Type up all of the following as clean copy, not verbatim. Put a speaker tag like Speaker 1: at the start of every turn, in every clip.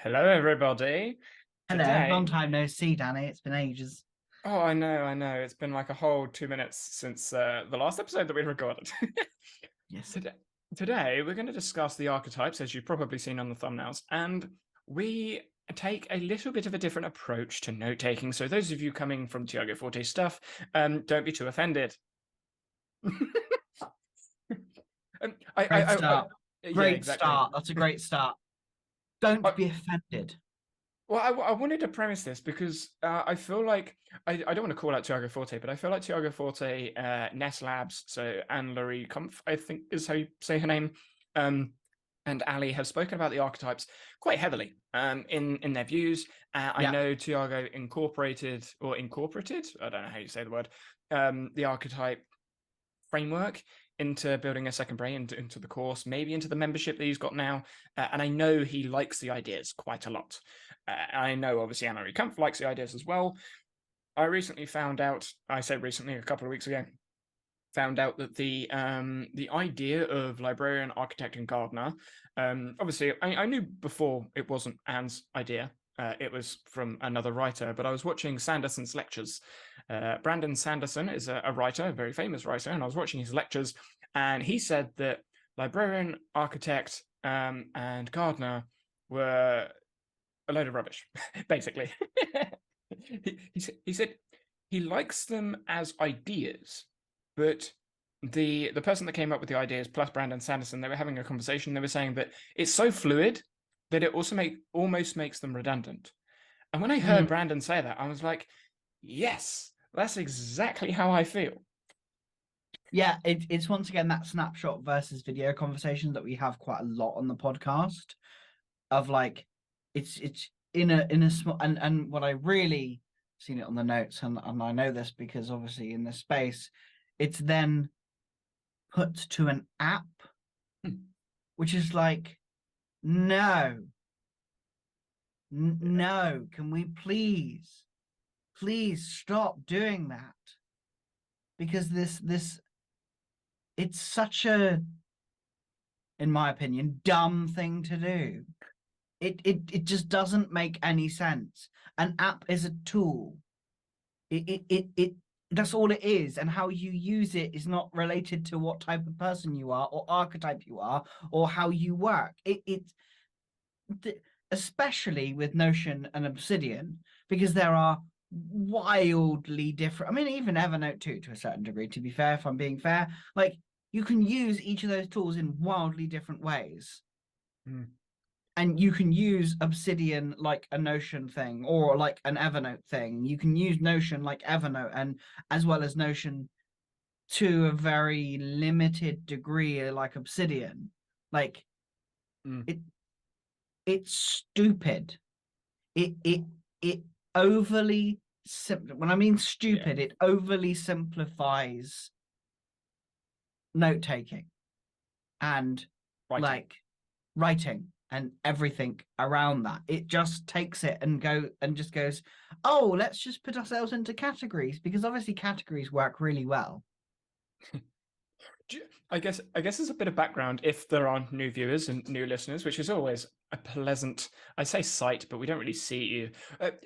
Speaker 1: Hello, everybody.
Speaker 2: Hello, long
Speaker 1: Today,
Speaker 2: time no see, Danny. It's been ages.
Speaker 1: oh, I know. It's been like a whole 2 minutes since the last episode that we recorded.
Speaker 2: Yes.
Speaker 1: Today, today, we're going to discuss the archetypes, as you've probably seen on the thumbnails, and we take a little bit of a different approach to note taking. So, those of you coming from Tiago Forte stuff, don't be too offended.
Speaker 2: Great start.
Speaker 1: Yeah,
Speaker 2: Great
Speaker 1: exactly.
Speaker 2: start. That's a great start. Don't be offended.
Speaker 1: Well, I wanted to premise this because I feel like I don't want to call out Tiago Forte, but I feel like Tiago Forte, Ness Labs, so Anne-Laurie Kumpf, I think is how you say her name, um, and Ali have spoken about the archetypes quite heavily in their views. I
Speaker 2: Yeah.
Speaker 1: know Tiago incorporated, I don't know how you say the word, the archetype framework into building a second brain, into the course, maybe into the membership that he's got now. And I know he likes the ideas quite a lot. I know obviously Anna Kampf likes the ideas as well. I recently found out, I said recently, a couple of weeks ago, found out that the idea of librarian, architect, and gardener, obviously I knew before it wasn't Anne's idea. It was from another writer, but I was watching Sanderson's lectures. Brandon Sanderson is a writer, a very famous writer, and I was watching his lectures, and he said that librarian, architect, and gardener were a load of rubbish, basically. He said he likes them as ideas, but the person that came up with the ideas plus Brandon Sanderson, they were having a conversation. They were saying that it's so fluid that it also almost makes them redundant. And when I heard
Speaker 2: Mm.
Speaker 1: Brandon say that, I was like, yes, that's exactly how I feel.
Speaker 2: Yeah, it's once again that snapshot versus video conversation that we have quite a lot on the podcast of like it's in a small and what I really seen it on the notes and I know this because obviously in this space it's then put to an app,
Speaker 1: Hmm.
Speaker 2: which is like no.
Speaker 1: Yeah.
Speaker 2: No, can we please stop doing that? Because this it's such a, in my opinion, dumb thing to do. It just doesn't make any sense. An app is a tool. It that's all it is, and how you use it is not related to what type of person you are or archetype you are or how you work. Especially with Notion and Obsidian, because there are wildly different. I mean, even Evernote too, to a certain degree, to be fair, if I'm being fair, like you can use each of those tools in wildly different ways.
Speaker 1: Hmm.
Speaker 2: And you can use Obsidian like a Notion thing or like an Evernote thing. You can use Notion like Evernote and as well as Notion to a very limited degree like Obsidian. Like
Speaker 1: Hmm.
Speaker 2: it it's stupid. It it overly simple. When I mean
Speaker 1: Yeah.
Speaker 2: stupid, it overly simplifies note taking and
Speaker 1: Writing.
Speaker 2: like writing and everything around that. It just takes it and just goes, oh, let's just put ourselves into categories because obviously categories work really well.
Speaker 1: I guess as a bit of background, if there are new viewers and new listeners, which is always a pleasant, I say sight, but we don't really see you.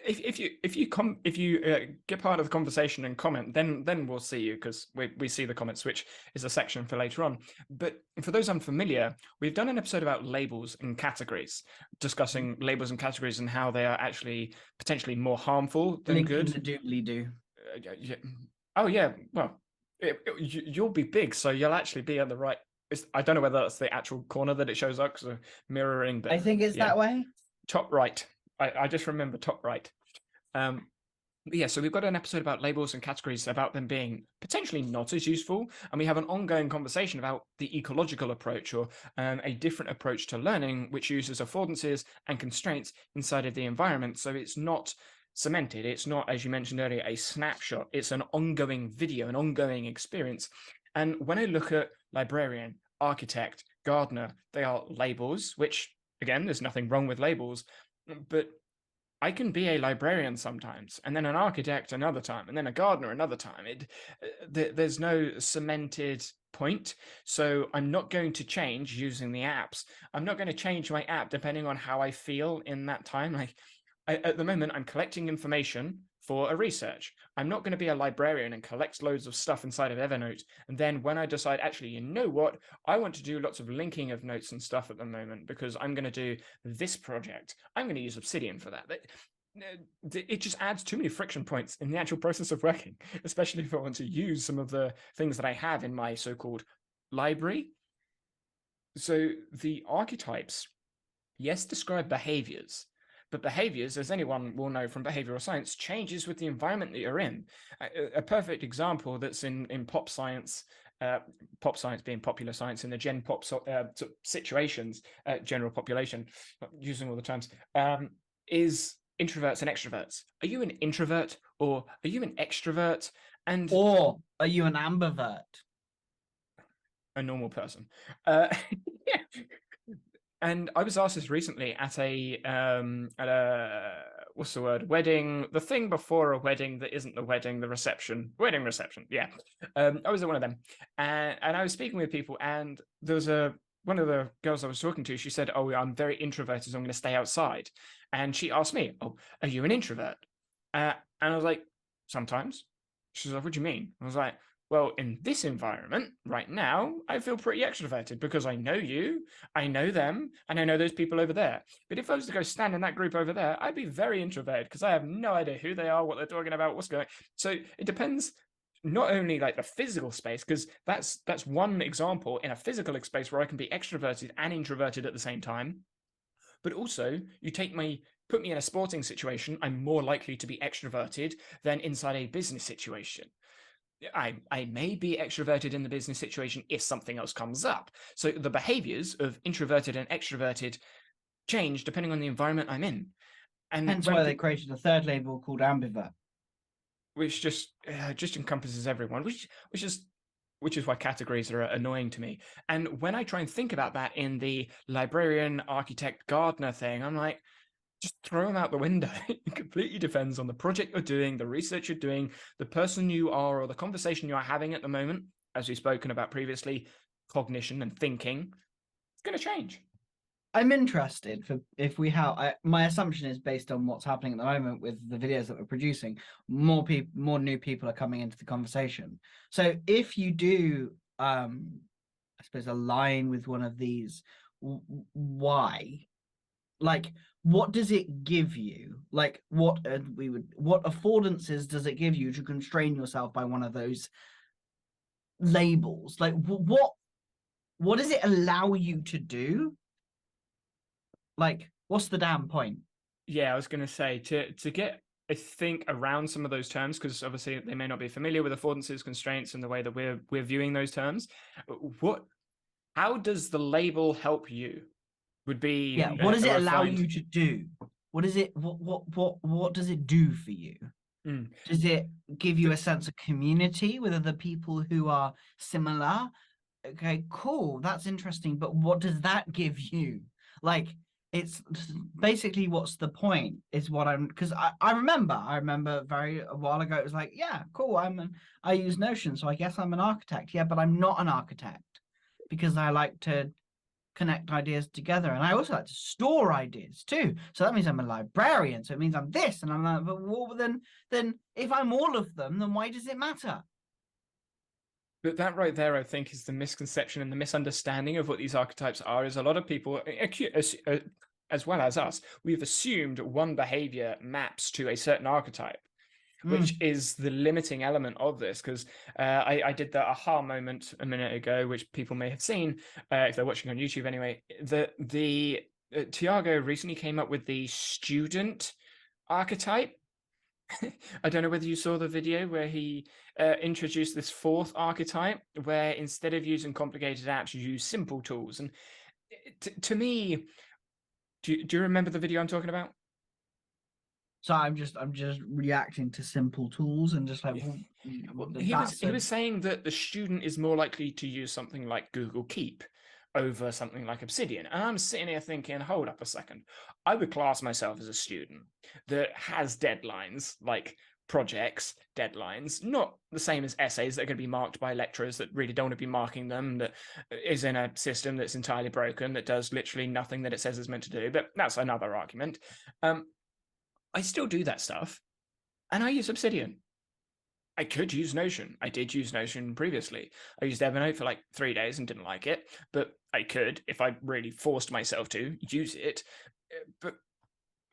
Speaker 1: If you get part of the conversation and comment, then we'll see you because we see the comments, which is a section for later on. But for those unfamiliar, we've done an episode about labels and categories, discussing labels and categories and how they are actually potentially more harmful than
Speaker 2: Link in
Speaker 1: good.
Speaker 2: the doobly doo.
Speaker 1: Yeah. Oh yeah, well, you'll be big, so you'll actually be on the right. I don't know whether that's the actual corner that it shows up because of mirroring,
Speaker 2: I
Speaker 1: but
Speaker 2: think it's
Speaker 1: yeah,
Speaker 2: that way.
Speaker 1: top right. I just remember top right. Um, but yeah, so we've got an episode about labels and categories about them being potentially not as useful, and we have an ongoing conversation about the ecological approach or a different approach to learning, which uses affordances and constraints inside of the environment. So it's not cemented. It's not, as you mentioned earlier, a snapshot. It's an ongoing video, an ongoing experience. And when I look at librarian, architect, gardener, they are labels, which again, there's nothing wrong with labels, but I can be a librarian sometimes, and then an architect another time, and then a gardener another time. There's no cemented point. So I'm not going to change using the apps. I'm not going to change my app depending on how I feel in that time. Like at the moment, I'm collecting information for a research. I'm not going to be a librarian and collect loads of stuff inside of Evernote. And then when I decide, actually, you know what? I want to do lots of linking of notes and stuff at the moment because I'm going to do this project. I'm going to use Obsidian for that. It just adds too many friction points in the actual process of working, especially if I want to use some of the things that I have in my so-called library. So the archetypes, yes, describe behaviors, but behaviors, as anyone will know from behavioral science, changes with the environment that you're in. A perfect example that's in pop science being popular science in the gen pop situations, general population, using all the terms, is introverts and extroverts. Are you an introvert or are you an extrovert? And
Speaker 2: Or are you an ambivert?
Speaker 1: a normal person. Yeah. And I was asked this recently at a what's the word, wedding, the thing before a wedding that isn't the wedding, the reception, wedding reception. Yeah. I was at one of them, and I was speaking with people, and there was one of the girls I was talking to. She said, "Oh, I'm very introverted, so I'm going to stay outside." And she asked me, "Oh, are you an introvert?" And I was like, "Sometimes." She was like, "What do you mean?" I was like, "Well, in this environment right now, I feel pretty extroverted because I know you, I know them, and I know those people over there. But if I was to go stand in that group over there, I'd be very introverted because I have no idea who they are, what they're talking about, what's going." So it depends not only like the physical space, because that's one example in a physical space where I can be extroverted and introverted at the same time. But also, put me in a sporting situation, I'm more likely to be extroverted than inside a business situation. I may be extroverted in the business situation if something else comes up. So the behaviors of introverted and extroverted change depending on the environment I'm in. And
Speaker 2: Hence why they created a third label called ambivert.
Speaker 1: which just encompasses everyone, which is why categories are annoying to me. And when I try and think about that in the librarian, architect, gardener thing, I'm like, just throw them out the window. It completely depends on the project you're doing, the research you're doing, the person you are, or the conversation you are having at the moment. As we've spoken about previously, cognition and thinking, it's going to change.
Speaker 2: I'm interested for if we have. My assumption is based on what's happening at the moment with the videos that we're producing. More new people are coming into the conversation. So if you do, I suppose, align with one of these, why? Like, what does it give you? Like, what affordances does it give you to constrain yourself by one of those labels? Like, what does it allow you to do? Like, what's the damn point?
Speaker 1: Yeah, I was going to say to get I think around some of those terms, because obviously they may not be familiar with affordances, constraints, and the way that we're viewing those terms. How does the label help you? Would be
Speaker 2: Yeah, what does
Speaker 1: a
Speaker 2: it allow
Speaker 1: refined.
Speaker 2: you to do? What is it? What does it do for you?
Speaker 1: Mm.
Speaker 2: Does it give you a sense of community with other people who are similar? Okay, cool. That's interesting. But what does that give you? Like, it's basically what's the point is what I'm because I remember very a while ago it was like, yeah, cool. I use Notion, so I guess I'm an architect. Yeah, but I'm not an architect because I like to connect ideas together. And I also like to store ideas too. So that means I'm a librarian. So it means I'm this. And I'm like, but well, then if I'm all of them, then why does it matter?
Speaker 1: But that right there, I think, is the misconception and the misunderstanding of what these archetypes are. Is a lot of people, as well as us, we've assumed one behavior maps to a certain archetype, which is the limiting element of this. Because I did the aha moment a minute ago, which people may have seen if they're watching on YouTube anyway. The Tiago recently came up with the student archetype. I don't know whether you saw the video where he introduced this fourth archetype, where instead of using complicated apps, you use simple tools. And to me, do you remember the video I'm talking about?
Speaker 2: So I'm just reacting to simple tools and just like,
Speaker 1: Yeah.
Speaker 2: well,
Speaker 1: Well,
Speaker 2: that's
Speaker 1: he was saying that the student is more likely to use something like Google Keep over something like Obsidian. And I'm sitting here thinking, hold up a second. I would class myself as a student that has deadlines like projects deadlines, not the same as essays that are going to be marked by lecturers that really don't want to be marking them, that is in a system that's entirely broken, that does literally nothing that it says it's meant to do. But that's another argument. I still do that stuff, and I use Obsidian. I could use Notion. I did use Notion previously. I used Evernote for like 3 days and didn't like it, but I could, if I really forced myself to, use it. But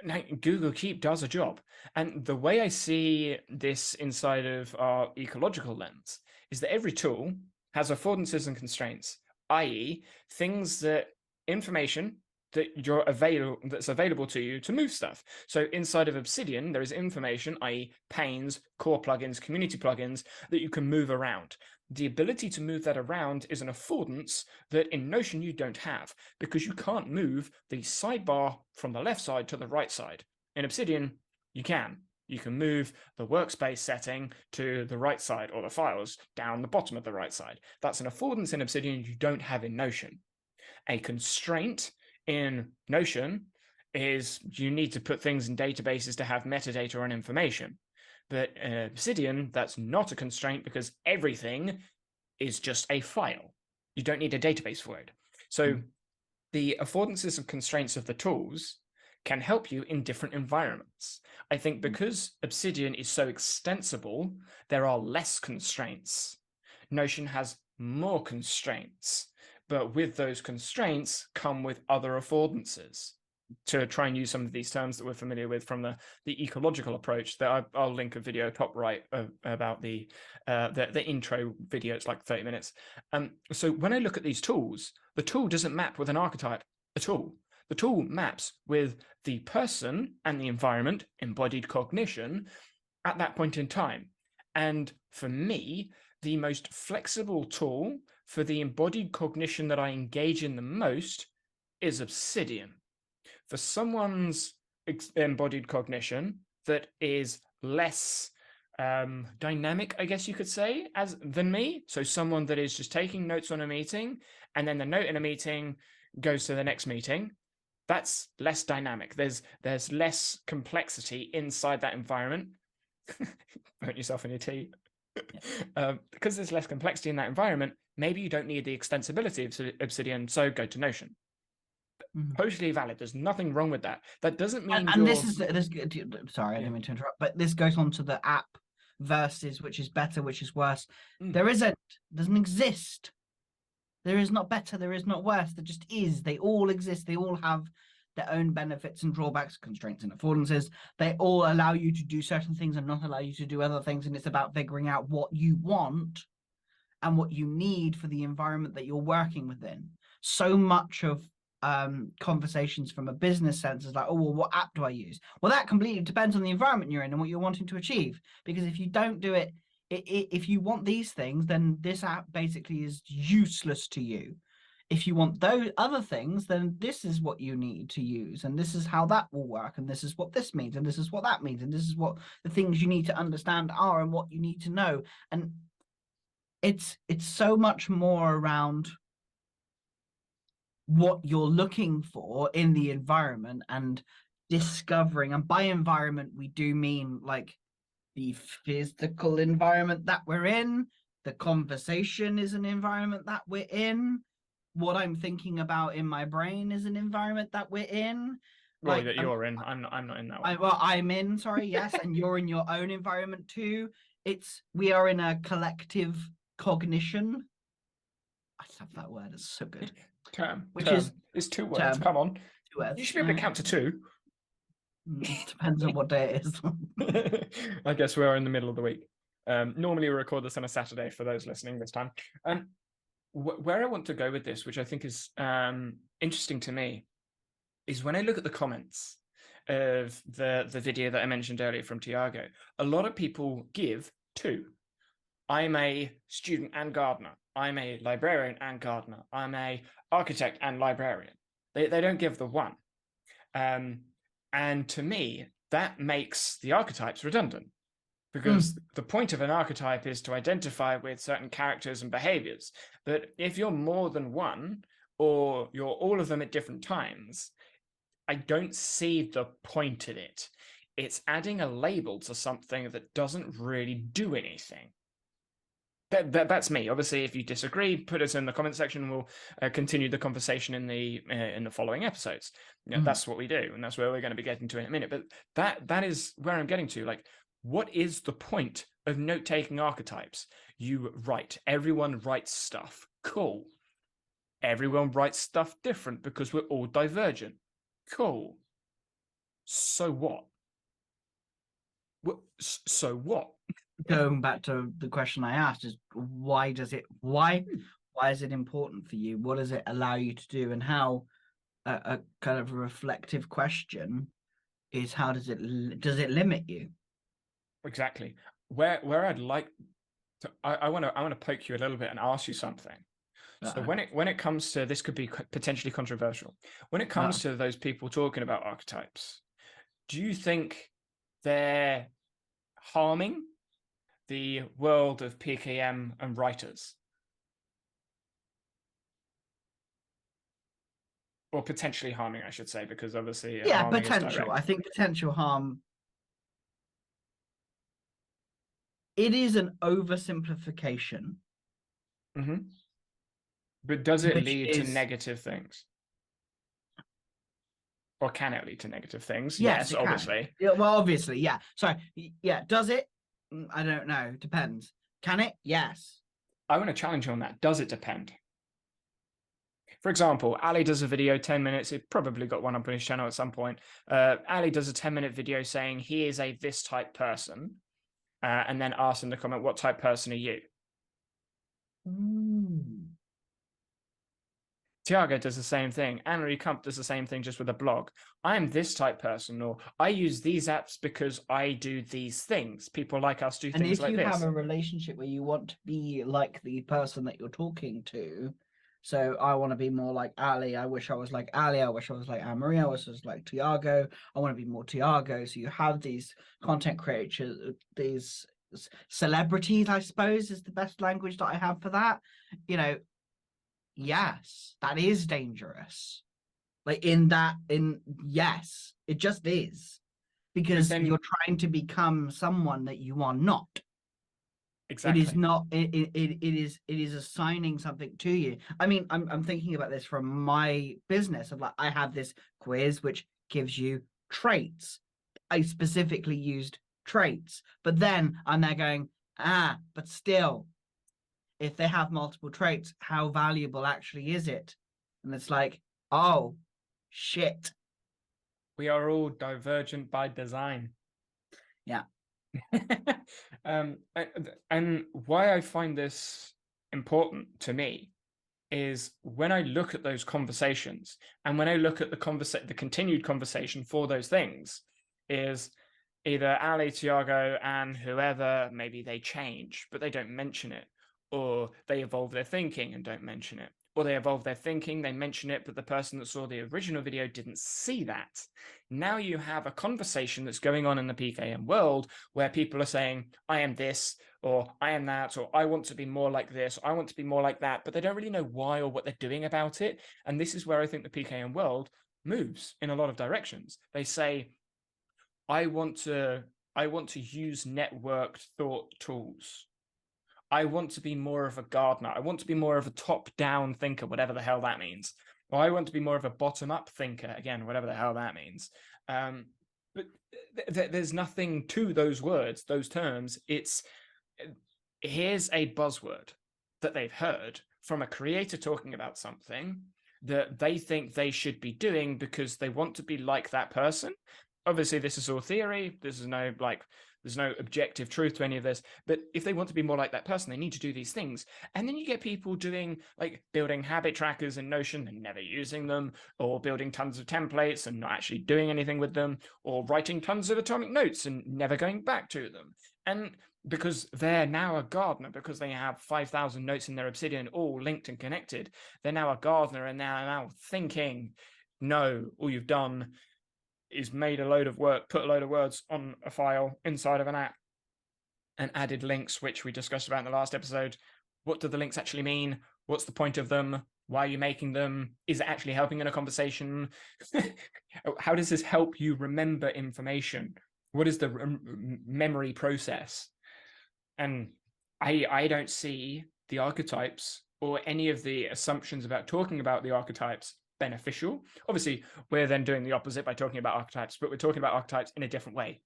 Speaker 1: now Google Keep does a job. And the way I see this inside of our ecological lens is that every tool has affordances and constraints, i.e., things that information that's available to you to move stuff. So inside of Obsidian, there is information, i.e., panes, core plugins, community plugins that you can move around. The ability to move that around is an affordance that in Notion you don't have, because you can't move the sidebar from the left side to the right side. In Obsidian, you can. You can move the workspace setting to the right side, or the files down the bottom of the right side. That's an affordance in Obsidian you don't have in Notion. A constraint in Notion is you need to put things in databases to have metadata on information. But in Obsidian, that's not a constraint because everything is just a file. You don't need a database for it. So the affordances and constraints of the tools can help you in different environments. I think because Obsidian is so extensible, there are less constraints. Notion has more constraints, but with those constraints come with other affordances. To try and use some of these terms that we're familiar with from the ecological approach, that I'll link a video top right about the intro video. It's like 30 minutes. So when I look at these tools, the tool doesn't map with an archetype at all. The tool maps with the person and the environment, embodied cognition, at that point in time. And for me, the most flexible tool for the embodied cognition that I engage in the most is Obsidian. For someone's embodied cognition that is less dynamic, I guess you could say, than me. So someone that is just taking notes on a meeting, and then the note in a meeting goes to the next meeting. That's less dynamic. There's less complexity inside that environment. Burn yourself in your tea. Because there's less complexity in that environment, maybe you don't need the extensibility of Obsidian, so go to Notion. Totally valid. There's nothing wrong with that. That doesn't mean
Speaker 2: and this sorry, I didn't mean to interrupt, but this goes on to the app versus which is better, which is worse. Doesn't exist. There is not better, there is not worse. There just is. They all exist. They all have their own benefits and drawbacks, constraints and affordances. They all allow you to do certain things and not allow you to do other things. And it's about figuring out what you want and what you need for the environment that you're working within. So much of conversations from a business sense is like, oh, well, what app do I use? Well, that completely depends on the environment you're in and what you're wanting to achieve. Because if you don't do it, if you want these things, then this app basically is useless to you. If you want those other things, then this is what you need to use, and this is how that will work, and this is what this means, and this is what that means, and this is what the things you need to understand are, and what you need to know. And it's so much more around what you're looking for in the environment and discovering. And by environment, we do mean like the physical environment that we're in. The conversation is an environment that we're in. What I'm thinking about in my brain is an environment that we're in.
Speaker 1: Well, that you're in. I'm not in that one.
Speaker 2: I'm in, sorry, yes, and you're in your own environment too. We are in a collective cognition. I love that word, it's so good.
Speaker 1: Term.
Speaker 2: Is
Speaker 1: 2 words. Come on.
Speaker 2: 2 words.
Speaker 1: You should be able to count to 2.
Speaker 2: Depends on what day it is.
Speaker 1: I guess we're in the middle of the week. Normally we record this on a Saturday for those listening this time. Where I want to go with this, which I think is interesting to me, is when I look at the comments of the video that I mentioned earlier from Tiago, a lot of people give 2. I'm a student and gardener. I'm a librarian and gardener. I'm a architect and librarian. They don't give the 1. And to me, that makes the archetypes redundant, because the point of an archetype is to identify with certain characters and behaviors. But if you're more than 1, or you're all of them at different times, I don't see the point in it. It's adding a label to something that doesn't really do anything. That's me. Obviously, if you disagree, put us in the comment section. We'll continue the conversation in the following episodes. That's what we do, and that's where we're going to be getting to in a minute. But that is where I'm getting to. Like, what is the point of note-taking archetypes? You write. Everyone writes stuff. Cool. Everyone writes stuff different because we're all divergent. Cool. So what? So what?
Speaker 2: Going back to the question I asked is why is it important for you? What does it allow you to do? And how a kind of reflective question is how does it limit you?
Speaker 1: Exactly. Where I'd like to, I want to poke you a little bit and ask you something. So when it comes to, this could be potentially controversial. When it comes to those people talking about archetypes, do you think they're harming the world of PKM and writers? Or potentially harming, I should say, because obviously harming
Speaker 2: potential.
Speaker 1: is direct.
Speaker 2: I think potential harm. It is an oversimplification.
Speaker 1: But does it lead to negative things? Or can it lead to negative things? Yes, obviously.
Speaker 2: Yeah, well, obviously, yeah. So, yeah, does it? I don't know. Depends. Can it? Yes.
Speaker 1: I want to challenge you on that. Does it depend? For example, Ali does a video, 10 minutes. It probably got one up on his channel at some point. Ali does a 10-minute video saying he is a this type person, and then asks in the comment, what type person are you? Tiago does the same thing. Anne-Marie Kump does the same thing, just with a blog. I'm this type person, or I use these apps because I do these things. People like us do things like this.
Speaker 2: And if you have a relationship where you want to be like the person that you're talking to, so I want to be more like Ali. I wish I was like Ali. I wish I was like Anne-Marie. I wish I was like Tiago. I want to be more Tiago. So you have these content creators, these celebrities, I suppose, is the best language that I have for that. Yes, that is dangerous. Yes, it just is. Because you're trying to become someone that you are not.
Speaker 1: Exactly.
Speaker 2: It is not, it is assigning something to you. I mean, I'm thinking about this from my business of like, I have this quiz which gives you traits. I specifically used traits, but then I'm there going, but still, if they have multiple traits, how valuable actually is it? And it's like, oh, shit.
Speaker 1: We are all divergent by design.
Speaker 2: Yeah.
Speaker 1: And why I find this important to me is when I look at those conversations and when I look at the continued conversation for those things is either Ali, Tiago, and whoever, maybe they change, but they don't mention it. Or they evolve their thinking and don't mention it. Or they evolve their thinking, they mention it, but the person that saw the original video didn't see that. Now you have a conversation that's going on in the PKM world where people are saying, I am this, or I am that, or I want to be more like this, or I want to be more like that, but they don't really know why or what they're doing about it. And this is where I think the PKM world moves in a lot of directions. They say, I want to use networked thought tools. I want to be more of a gardener. I want to be more of a top-down thinker, whatever the hell that means. Or I want to be more of a bottom-up thinker, again, whatever the hell that means. But there's nothing to those words, those terms. It's, here's a buzzword that they've heard from a creator talking about something that they think they should be doing because they want to be like that person. Obviously, this is all theory. This is no, there's no objective truth to any of this, but if they want to be more like that person, they need to do these things. And then you get people doing like building habit trackers in Notion and never using them, or building tons of templates and not actually doing anything with them, or writing tons of atomic notes and never going back to them. And because they're now a gardener, because they have 5,000 notes in their Obsidian, all linked and connected, they're now a gardener and they're now thinking, no, all you've done is made a load of work, put a load of words on a file inside of an app and added links, which we discussed about in the last episode. What do the links actually mean? What's the point of them? Why are you making them? Is it actually helping in a conversation? How does this help you remember information? What is the memory process? And I don't see the archetypes or any of the assumptions about talking about the archetypes beneficial. Obviously, we're then doing the opposite by talking about archetypes, but we're talking about archetypes in a different way.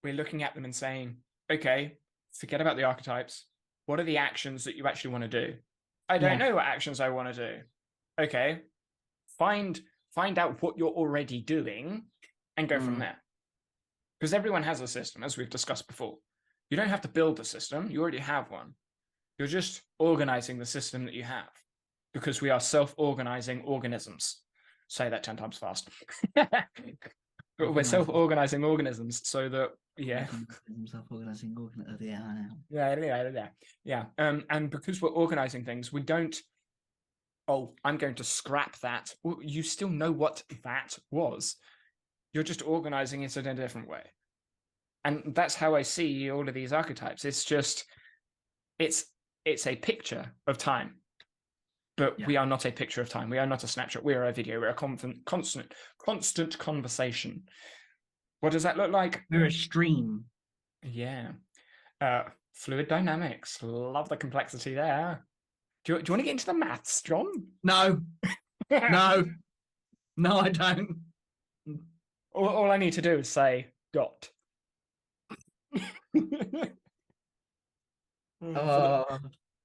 Speaker 1: We're looking at them and saying, okay, forget about the archetypes. What are the actions that you actually want to do? I don't know what actions I want to do. Okay, find out what you're already doing and go from there. Because everyone has a system, as we've discussed before. You don't have to build a system, you already have one. You're just organizing the system that you have, because we are self-organizing organisms. Say that 10 times fast. We're self-organizing organisms, so that
Speaker 2: self-organizing organisms.
Speaker 1: Yeah. And because we're organizing things, we don't. Oh, I'm going to scrap that. Well, you still know what that was. You're just organizing it in a different way. And that's how I see all of these archetypes. It's just, it's a picture of time. But we are not a picture of time. We are not a snapshot. We are a video. We're a constant conversation. What does that look like?
Speaker 2: We're a stream.
Speaker 1: Yeah. Fluid dynamics. Love the complexity there. Do you want to get into the maths, John?
Speaker 2: No. No, I don't.
Speaker 1: All I need to do is say dot. For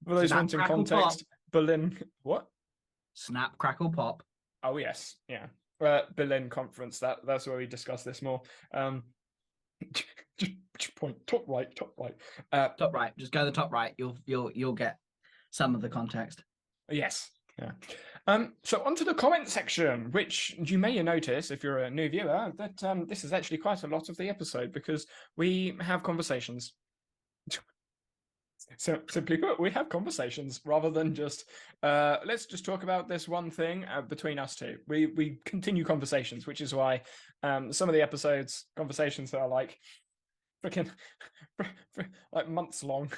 Speaker 1: those wanting context, Berlin. What?
Speaker 2: Snap, crackle, pop.
Speaker 1: Oh yes, yeah. Berlin conference. That's where we discuss this more. Just point top right.
Speaker 2: Top right. Just go to the top right. You'll get some of the context.
Speaker 1: Yes. Yeah. So onto the comment section, which you may notice if you're a new viewer that this is actually quite a lot of the episode because we have conversations. So simply put, we have conversations rather than just let's just talk about this one thing between us two. We continue conversations, which is why some of the episodes conversations that are like freaking like months long.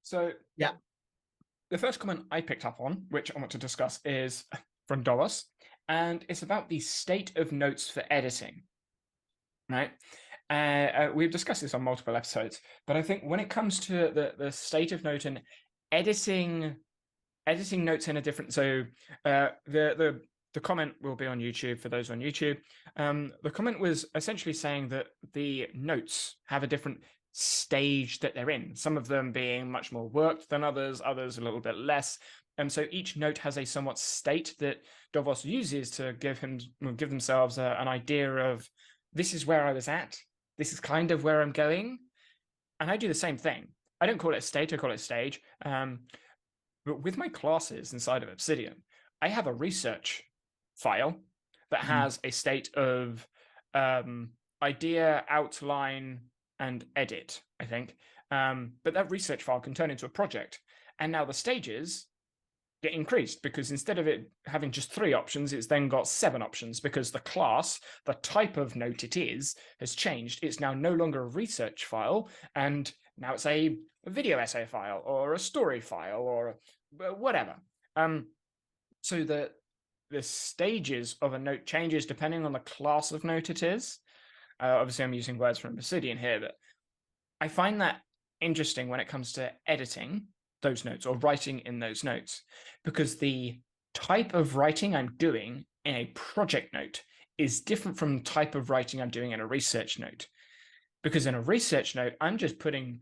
Speaker 1: So
Speaker 2: yeah.
Speaker 1: The first comment I picked up on, which I want to discuss, is from Doris, and it's about the state of notes for editing. Right? We've discussed this on multiple episodes, but I think when it comes to the state of note and editing notes in a different, so the comment will be on YouTube for those on YouTube. The comment was essentially saying that the notes have a different stage that they're in, some of them being much more worked than others a little bit less, and so each note has a somewhat state that Davos uses to give themselves an idea of, this is where I was at, this is kind of where I'm going. And I do the same thing. I don't call it a state, I call it a stage. But with my classes inside of Obsidian, I have a research file that has a state of idea, outline, and edit, I think. But that research file can turn into a project. And now the stages get increased because instead of it having just 3 options, it's then got 7 options because the class, the type of note it is, has changed. It's now no longer a research file, and now it's a video essay file or a story file or whatever. So the stages of a note changes depending on the class of note it is. Obviously, I'm using words from Obsidian here, but I find that interesting when it comes to editing those notes or writing in those notes, because the type of writing I'm doing in a project note is different from the type of writing I'm doing in a research note. Because in a research note, I'm just putting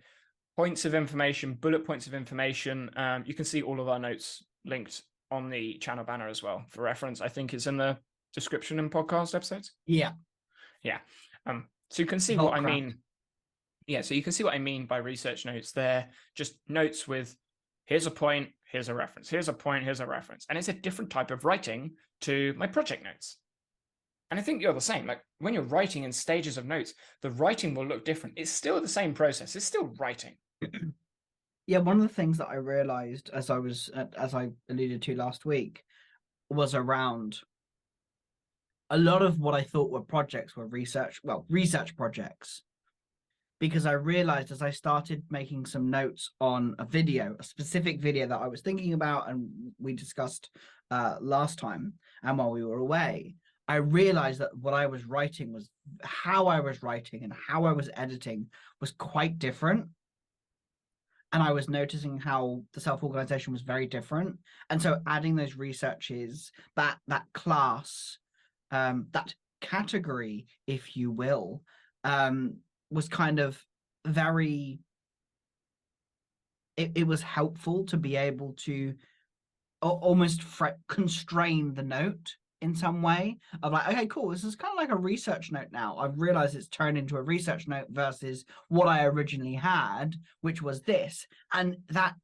Speaker 1: points of information, bullet points of information. You can see all of our notes linked on the channel banner as well for reference. I think it's in the description and podcast episodes.
Speaker 2: Yeah.
Speaker 1: So you can see what I mean. Yeah, so you can see what I mean by research notes. They're just notes with, here's a point, here's a reference, here's a point, here's a reference. And it's a different type of writing to my project notes. And I think you're the same. Like when you're writing in stages of notes, the writing will look different. It's still the same process. It's still writing.
Speaker 2: Yeah, one of the things that I realized as I alluded to last week was around a lot of what I thought were projects were research projects. Because I realized as I started making some notes on a specific video that I was thinking about and we discussed last time and while we were away, I realized that what I was writing was how I was writing and how I was editing was quite different. And I was noticing how the self-organization was very different. And so adding those researches, that class, that category, if you will, was kind of very it was helpful to be able to almost constrain the note in some way of like, okay, cool, this is kind of like a research note now. I've realized it's turned into a research note versus what I originally had, which was this. And that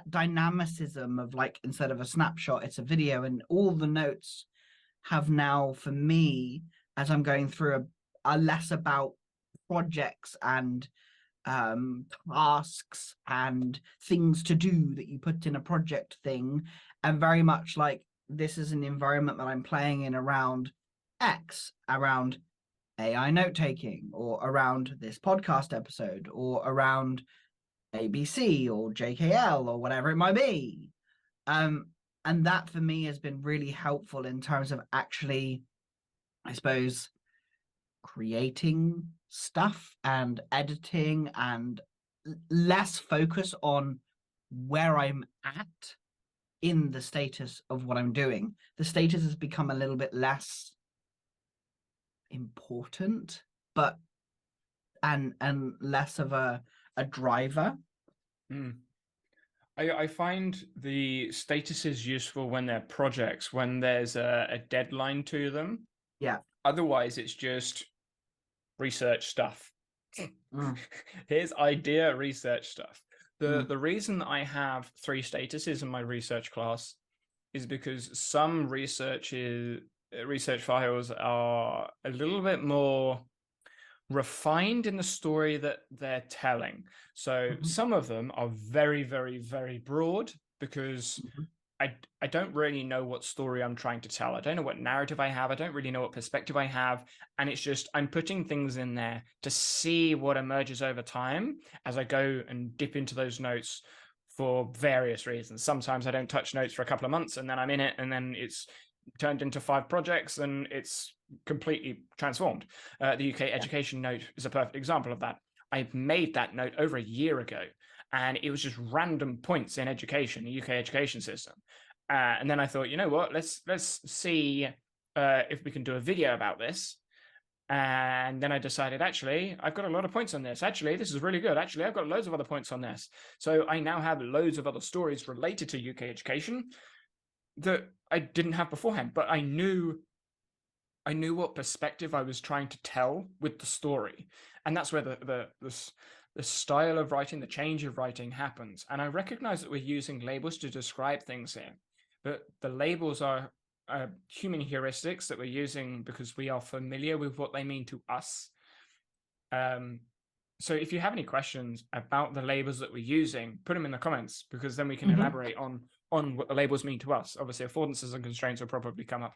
Speaker 2: dynamicism of like, instead of a snapshot, it's a video, and all the notes have now, for me, as I'm going through, are less about projects and tasks and things to do that you put in a project thing, and very much like, this is an environment that I'm playing in around X, around AI note taking, or around this podcast episode, or around ABC or JKL or whatever it might be. And that for me has been really helpful in terms of actually, I suppose, creating stuff and editing, and less focus on where I'm at in the status of what I'm doing. The status has become a little bit less important, but and less of a driver.
Speaker 1: I find the statuses useful when they're projects, when there's a deadline to them.
Speaker 2: Yeah.
Speaker 1: Otherwise, it's just research stuff. Here's idea research stuff. The reason I have 3 statuses in my research class is because some research files are a little bit more refined in the story that they're telling. So some of them are very, very, very broad, because I don't really know what story I'm trying to tell. I don't know what narrative I have. I don't really know what perspective I have. And it's just, I'm putting things in there to see what emerges over time as I go and dip into those notes for various reasons. Sometimes I don't touch notes for a couple of months, and then I'm in it, and then it's turned into 5 projects, and it's completely transformed. The UK education note is a perfect example of that. I made that note over a year ago, and it was just random points in education, the UK education system. And then I thought, you know what, let's see if we can do a video about this. And then I decided, actually, I've got a lot of points on this. Actually, this is really good. Actually, I've got loads of other points on this. So I now have loads of other stories related to UK education that I didn't have beforehand, but I knew what perspective I was trying to tell with the story. And that's where the style of writing, the change of writing happens. And I recognize that we're using labels to describe things here, but the labels are human heuristics that we're using because we are familiar with what they mean to us. So if you have any questions about the labels that we're using, put them in the comments, because then we can elaborate on what the labels mean to us. Obviously, affordances and constraints will probably come up.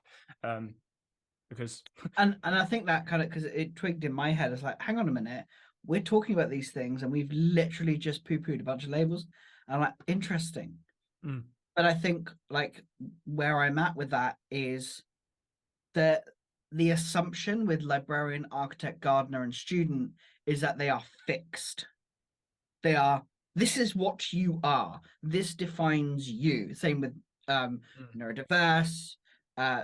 Speaker 1: Because
Speaker 2: and I think that kind of, because it twigged in my head, it's like, hang on a minute, we're talking about these things and we've literally just poo-pooed a bunch of labels. And I'm like, interesting. But I think like where I'm at with that is that the assumption with librarian, architect, gardener, and student is that they are fixed. They are, this is what you are. This defines you. Same with neurodiverse,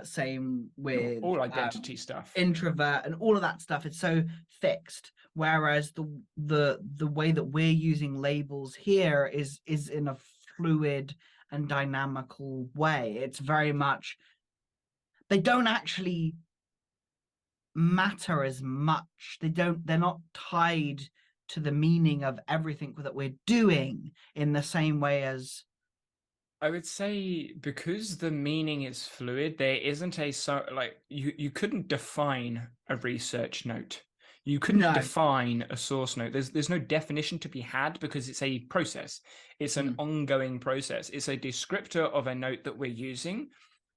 Speaker 2: same with
Speaker 1: all identity stuff,
Speaker 2: introvert, and all of that stuff is so fixed. Whereas the way that we're using labels here is in a fluid and dynamical way. It's very much, they don't actually matter as much. They're not tied to the meaning of everything that we're doing in the same way as,
Speaker 1: I would say, because the meaning is fluid, there isn't you couldn't define a research note. You couldn't define a source note. There's no definition to be had, because it's a process. It's an ongoing process. It's a descriptor of a note that we're using,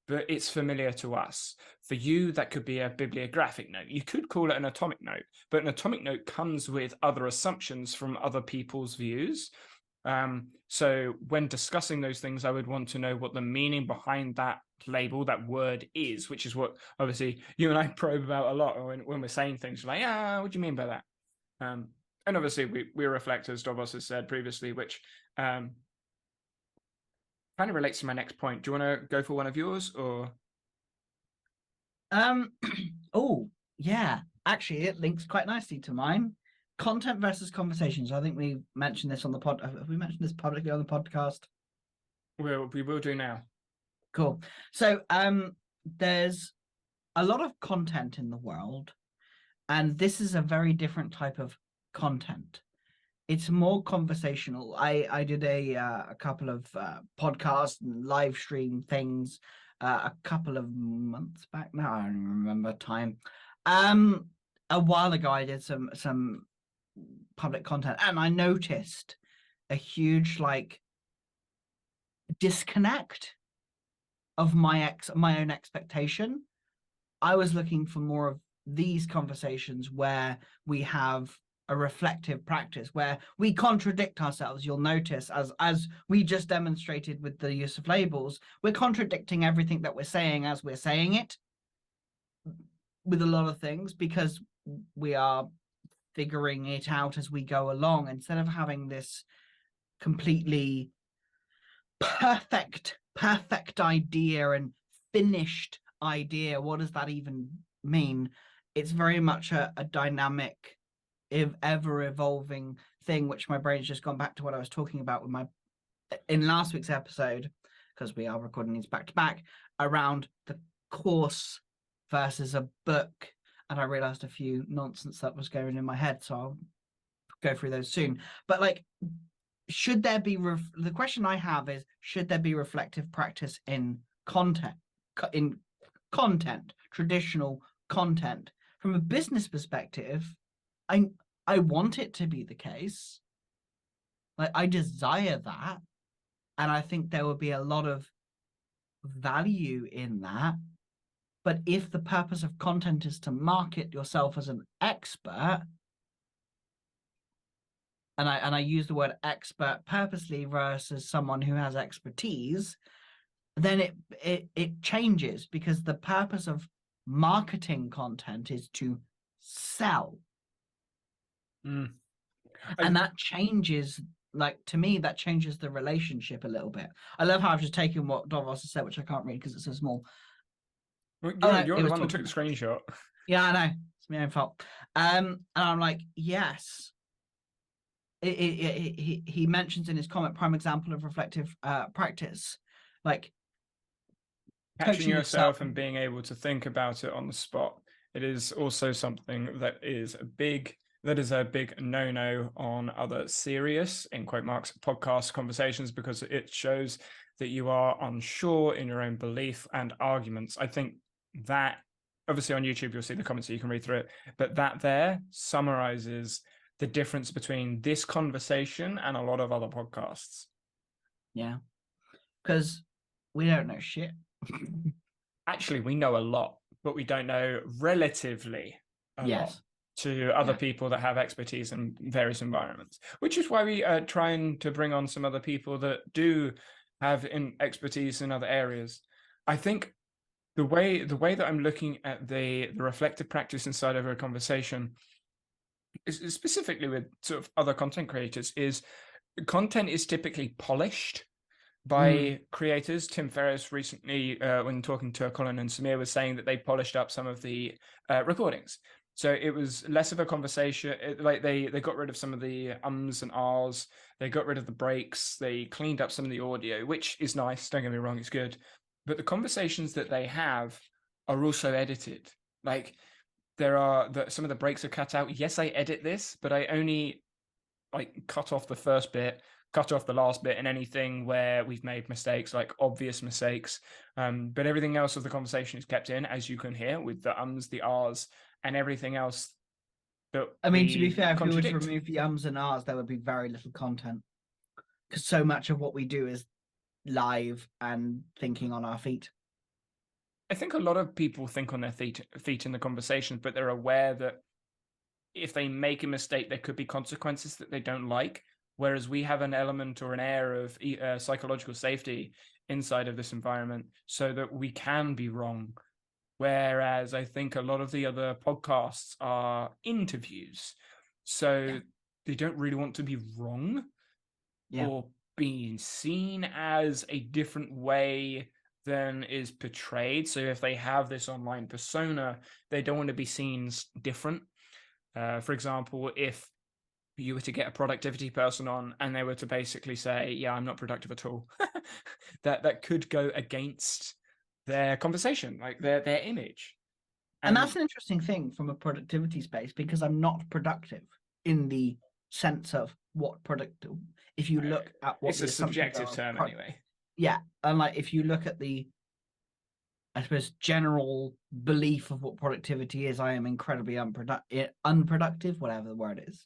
Speaker 1: but it's familiar to us. For you, that could be a bibliographic note. You could call it an atomic note, but an atomic note comes with other assumptions from other people's views. So when discussing those things, I would want to know what the meaning behind that label, that word is, which is what obviously you and I probe about a lot when we're saying things like, what do you mean by that? And obviously we reflect, as Davos has said previously, which kind of relates to my next point. Do you want to go for one of yours, or?
Speaker 2: Oh, yeah. Actually, it links quite nicely to mine. Content versus conversations. I think we mentioned this on the pod. Have we mentioned this publicly on the podcast?
Speaker 1: We will do now.
Speaker 2: Cool. So, there's a lot of content in the world, and this is a very different type of content. It's more conversational. I did a couple of podcast and live stream things a couple of months back now. I don't remember time. A while ago I did some public content, and I noticed a huge like disconnect of my own expectation. I was looking for more of these conversations where we have a reflective practice, where we contradict ourselves. You'll notice, as we just demonstrated with the use of labels, we're contradicting everything that we're saying as we're saying it with a lot of things, because we are figuring it out as we go along, instead of having this completely perfect idea and finished idea. What does that even mean? It's very much a dynamic, ever evolving thing, which my brain's just gone back to what I was talking about with my in last week's episode, because we are recording these back to back, around the course versus a book. And I realized a few nonsense that was going in my head, so I'll go through those soon. But like, should there be the question I have is, should there be reflective practice in content, traditional content? From a business perspective, I want it to be the case. Like, I desire that, and I think there would be a lot of value in that. But if the purpose of content is to market yourself as an expert, and I use the word expert purposely versus someone who has expertise, then it changes, because the purpose of marketing content is to sell. And that changes, like, to me, that changes the relationship a little bit. I love how I've just taken what Davos has said, which I can't read because it's so small.
Speaker 1: You're the one that took the screenshot.
Speaker 2: Yeah, I know. It's my own fault. And I'm like, yes. He mentions in his comment, prime example of reflective practice, like
Speaker 1: Catching yourself and being able to think about it on the spot. It is also something that is a big no-no on other serious, in quote marks, podcast conversations, because it shows that you are unsure in your own belief and arguments. I think that, obviously on YouTube you'll see the comments so you can read through it, but that there summarizes the difference between this conversation and a lot of other podcasts.
Speaker 2: Yeah, because we don't know shit.
Speaker 1: Actually, we know a lot, but we don't know relatively a lot to other people that have expertise in various environments, which is why we are trying to bring on some other people that do have expertise in other areas. I think the way that I'm looking at the reflective practice inside of a conversation is specifically with sort of other content creators, is content is typically polished by creators. Tim Ferriss recently, when talking to Colin and Samir, was saying that they polished up some of the recordings. So it was less of a conversation. Like they got rid of some of the ums and ahs. They got rid of the breaks. They cleaned up some of the audio, which is nice. Don't get me wrong, it's good. But the conversations that they have are also edited. Like some of the breaks are cut out. Yes, I edit this, but I only like cut off the first bit, cut off the last bit, and anything where we've made mistakes, like obvious mistakes. But everything else of the conversation is kept in, as you can hear, with the ums, the ahs, and everything else. That
Speaker 2: I mean, to be fair, if you were to remove the ums and ahs, there would be very little content, because so much of what we do is live and thinking on our feet.
Speaker 1: I think a lot of people think on their feet in the conversations, but they're aware that if they make a mistake, there could be consequences that they don't like. whereas we have an element or an air of psychological safety inside of this environment so that we can be wrong. Whereas I think a lot of the other podcasts are interviews. So they don't really want to be wrong or being seen as a different way than is portrayed. So if they have this online persona, they don't want to be seen different. For example, if you were to get a productivity person on and they were to basically say, yeah, I'm not productive at all, that could go against their conversation, like their image.
Speaker 2: And that's an interesting thing from a productivity space, because I'm not productive in the sense of what productive. If you look at what
Speaker 1: it's a subjective term anyway.
Speaker 2: Yeah, and like if you look at the, I suppose, general belief of what productivity is, I am incredibly unproductive, whatever the word is.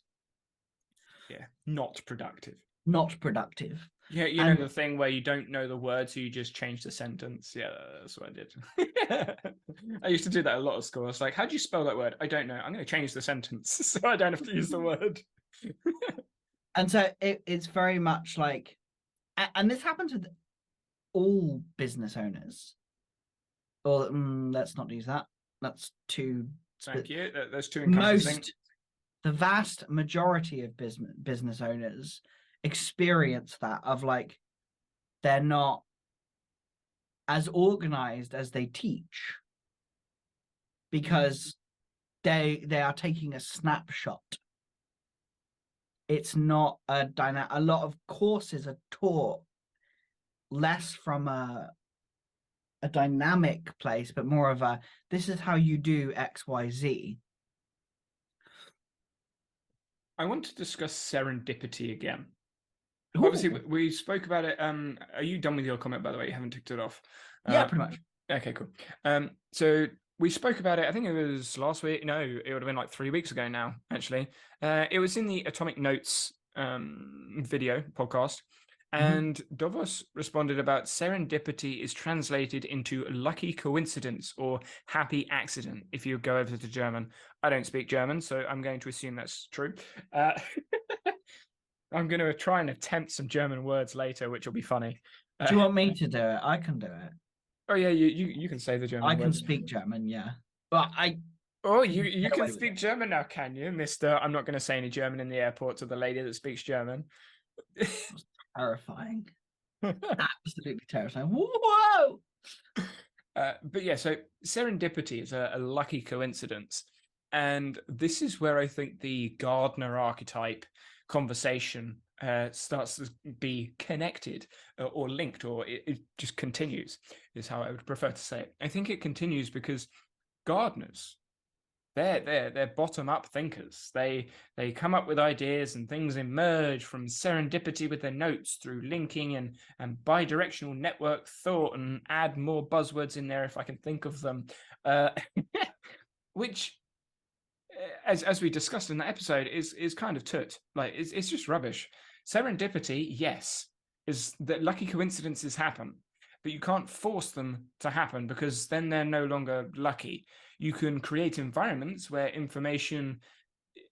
Speaker 1: Yeah, not productive.
Speaker 2: Not productive.
Speaker 1: Yeah, you know the thing where you don't know the word, so you just change the sentence. Yeah, that's what I did. I used to do that a lot at school. I was like, how do you spell that word? I don't know. I'm going to change the sentence so I don't have to use the word.
Speaker 2: And so it's very much like, and this happens with all business owners. Or let's not use that. That's too.
Speaker 1: Thank you. That's too encompassing.
Speaker 2: The vast majority of business owners experience that, of like, they're not as organized as they teach, because they are taking a snapshot. It's not a dynamic. A lot of courses are taught less from a dynamic place, but more of a, this is how you do XYZ.
Speaker 1: I want to discuss serendipity again.
Speaker 2: Ooh.
Speaker 1: Obviously, we spoke about it. Are you done with your comment, by the way? You haven't ticked it off.
Speaker 2: Yeah, pretty much.
Speaker 1: Okay, cool. So we spoke about it, I think it was last week. No, it would have been like 3 weeks ago now, actually. It was in the Atomic Notes video podcast. And Davos responded about serendipity is translated into lucky coincidence or happy accident if you go over to German. I don't speak German, so I'm going to assume that's true. I'm going to try and attempt some German words later, which will be funny.
Speaker 2: Do you want me to do it? I can do it.
Speaker 1: Oh yeah, you can say the German
Speaker 2: I
Speaker 1: words.
Speaker 2: can speak German, yeah. But
Speaker 1: Oh, you can speak German now, can you, Mister? I'm not going to say any German in the airport to the lady that speaks German.
Speaker 2: Terrifying. Absolutely terrifying. Whoa!
Speaker 1: But yeah, so serendipity is a lucky coincidence. And this is where I think the gardener archetype conversation starts to be connected or linked, or it just continues, is how I would prefer to say it. I think it continues because gardeners, they're bottom-up thinkers. They come up with ideas and things emerge from serendipity with their notes through linking and bi-directional network thought, and add more buzzwords in there if I can think of them, which, as we discussed in that episode, is kind of toot. Like it's just rubbish. Serendipity, yes, is that lucky coincidences happen, but you can't force them to happen, because then they're no longer lucky. You can create environments where information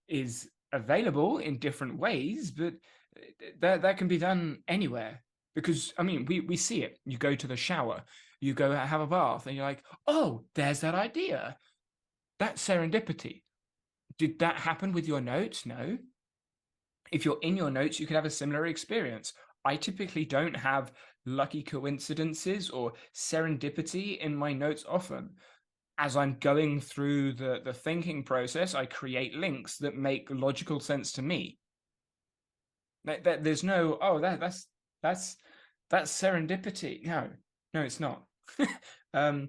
Speaker 1: is available in different ways, but that can be done anywhere. Because, I mean, we see it. You go to the shower, you go have a bath, and you're like, oh, there's that idea. That's serendipity. Did that happen with your notes? No. If you're in your notes, you could have a similar experience. I typically don't have lucky coincidences or serendipity in my notes often. As I'm going through the thinking process, I create links that make logical sense to me. There's no, oh, that's serendipity. No, it's not. I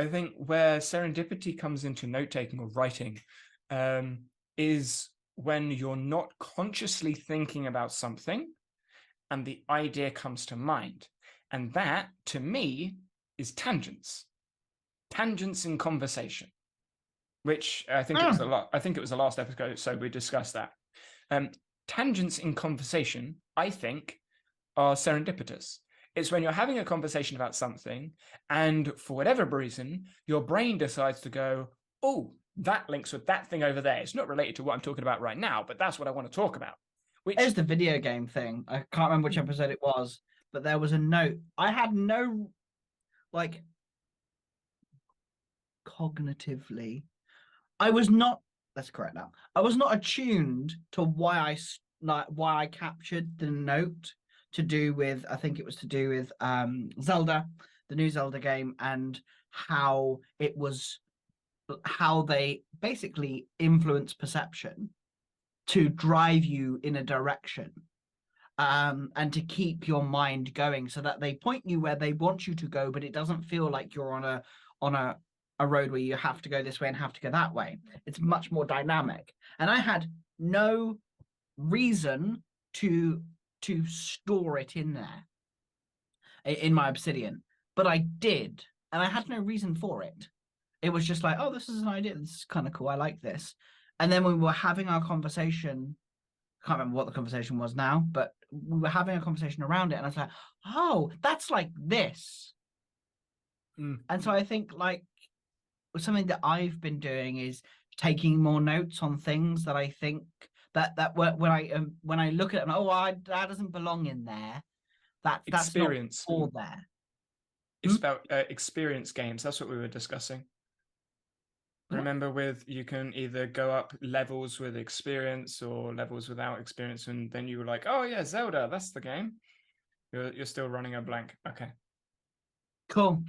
Speaker 1: think where serendipity comes into note-taking or writing is when you're not consciously thinking about something and the idea comes to mind. And that, to me, is tangents. Tangents in conversation, which I think it was the last episode, so we discussed that. Tangents in conversation, I think, are serendipitous. It's when you're having a conversation about something, and for whatever reason, your brain decides to go, oh, that links with that thing over there. It's not related to what I'm talking about right now, but that's what I want to talk about. Which
Speaker 2: There's the video game thing. I can't remember which episode it was, but there was a note. I had no, like, cognitively, I was not, let's correct that. I was not attuned to why I captured the note to do with, I think it was to do with Zelda, the new Zelda game, and how it was, how they basically influence perception to drive you in a direction, and to keep your mind going so that they point you where they want you to go, but it doesn't feel like you're on a road where you have to go this way and have to go that way. It's much more dynamic. And I had no reason to store it in there in my Obsidian, but I did, and I had no reason for it. It was just like, oh, this is an idea. This is kind of cool. I like this. And then we were having our conversation. I can't remember what the conversation was now, but we were having a conversation around it, and I was like, oh, that's like this. And so I think like something that I've been doing is taking more notes on things that I think that when I look at them, oh, that doesn't belong in there. That's not
Speaker 1: experience.
Speaker 2: all there.
Speaker 1: It's about experience games. That's what we were discussing. Remember, with you can either go up levels with experience or levels without experience, and then you were like, "Oh yeah, Zelda, that's the game." You're still running a blank. Okay,
Speaker 2: Cool.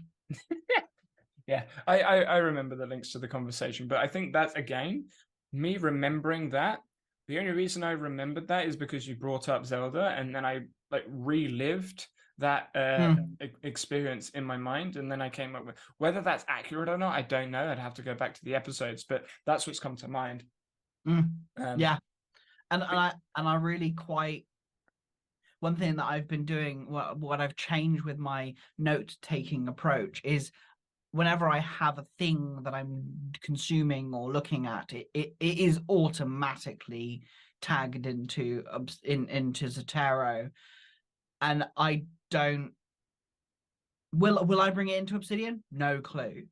Speaker 1: yeah, I remember the links to the conversation, but I think that's again me remembering that. The only reason I remembered that is because you brought up Zelda, and then I like relived that experience in my mind, and then I came up with whether that's accurate or not. I don't know. I'd have to go back to the episodes, but that's what's come to mind.
Speaker 2: Yeah, and I really quite, one thing that I've been doing, what I've changed with my note taking approach is whenever I have a thing that I'm consuming or looking at, it is automatically tagged into Zotero, and I don't. Will I bring it into Obsidian? No clue.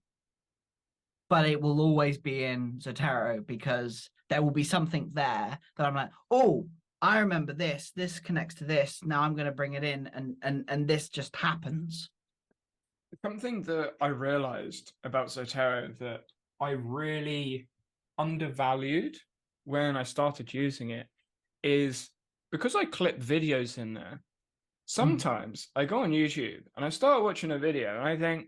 Speaker 2: But it will always be in Zotero because there will be something there that I'm like, oh, I remember this. This connects to this. Now I'm going to bring it in, and this just happens.
Speaker 1: Something that I realized about Zotero that I really undervalued when I started using it is because I clip videos in there. Sometimes I go on YouTube and I start watching a video and I think,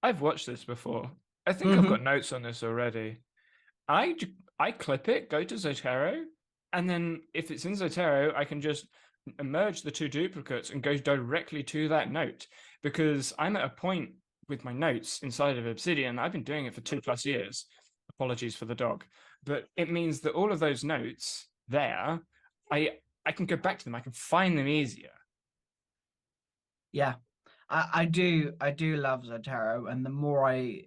Speaker 1: I've watched this before. I think I've got notes on this already. I clip it, go to Zotero, and then if it's in Zotero, I can just merge the two duplicates and go directly to that note, because I'm at a point with my notes inside of Obsidian. I've been doing it for 2+ years. Apologies for the dog, but it means that all of those notes there, I can go back to them. I can find them easier.
Speaker 2: Yeah, I do love Zotero, and the more I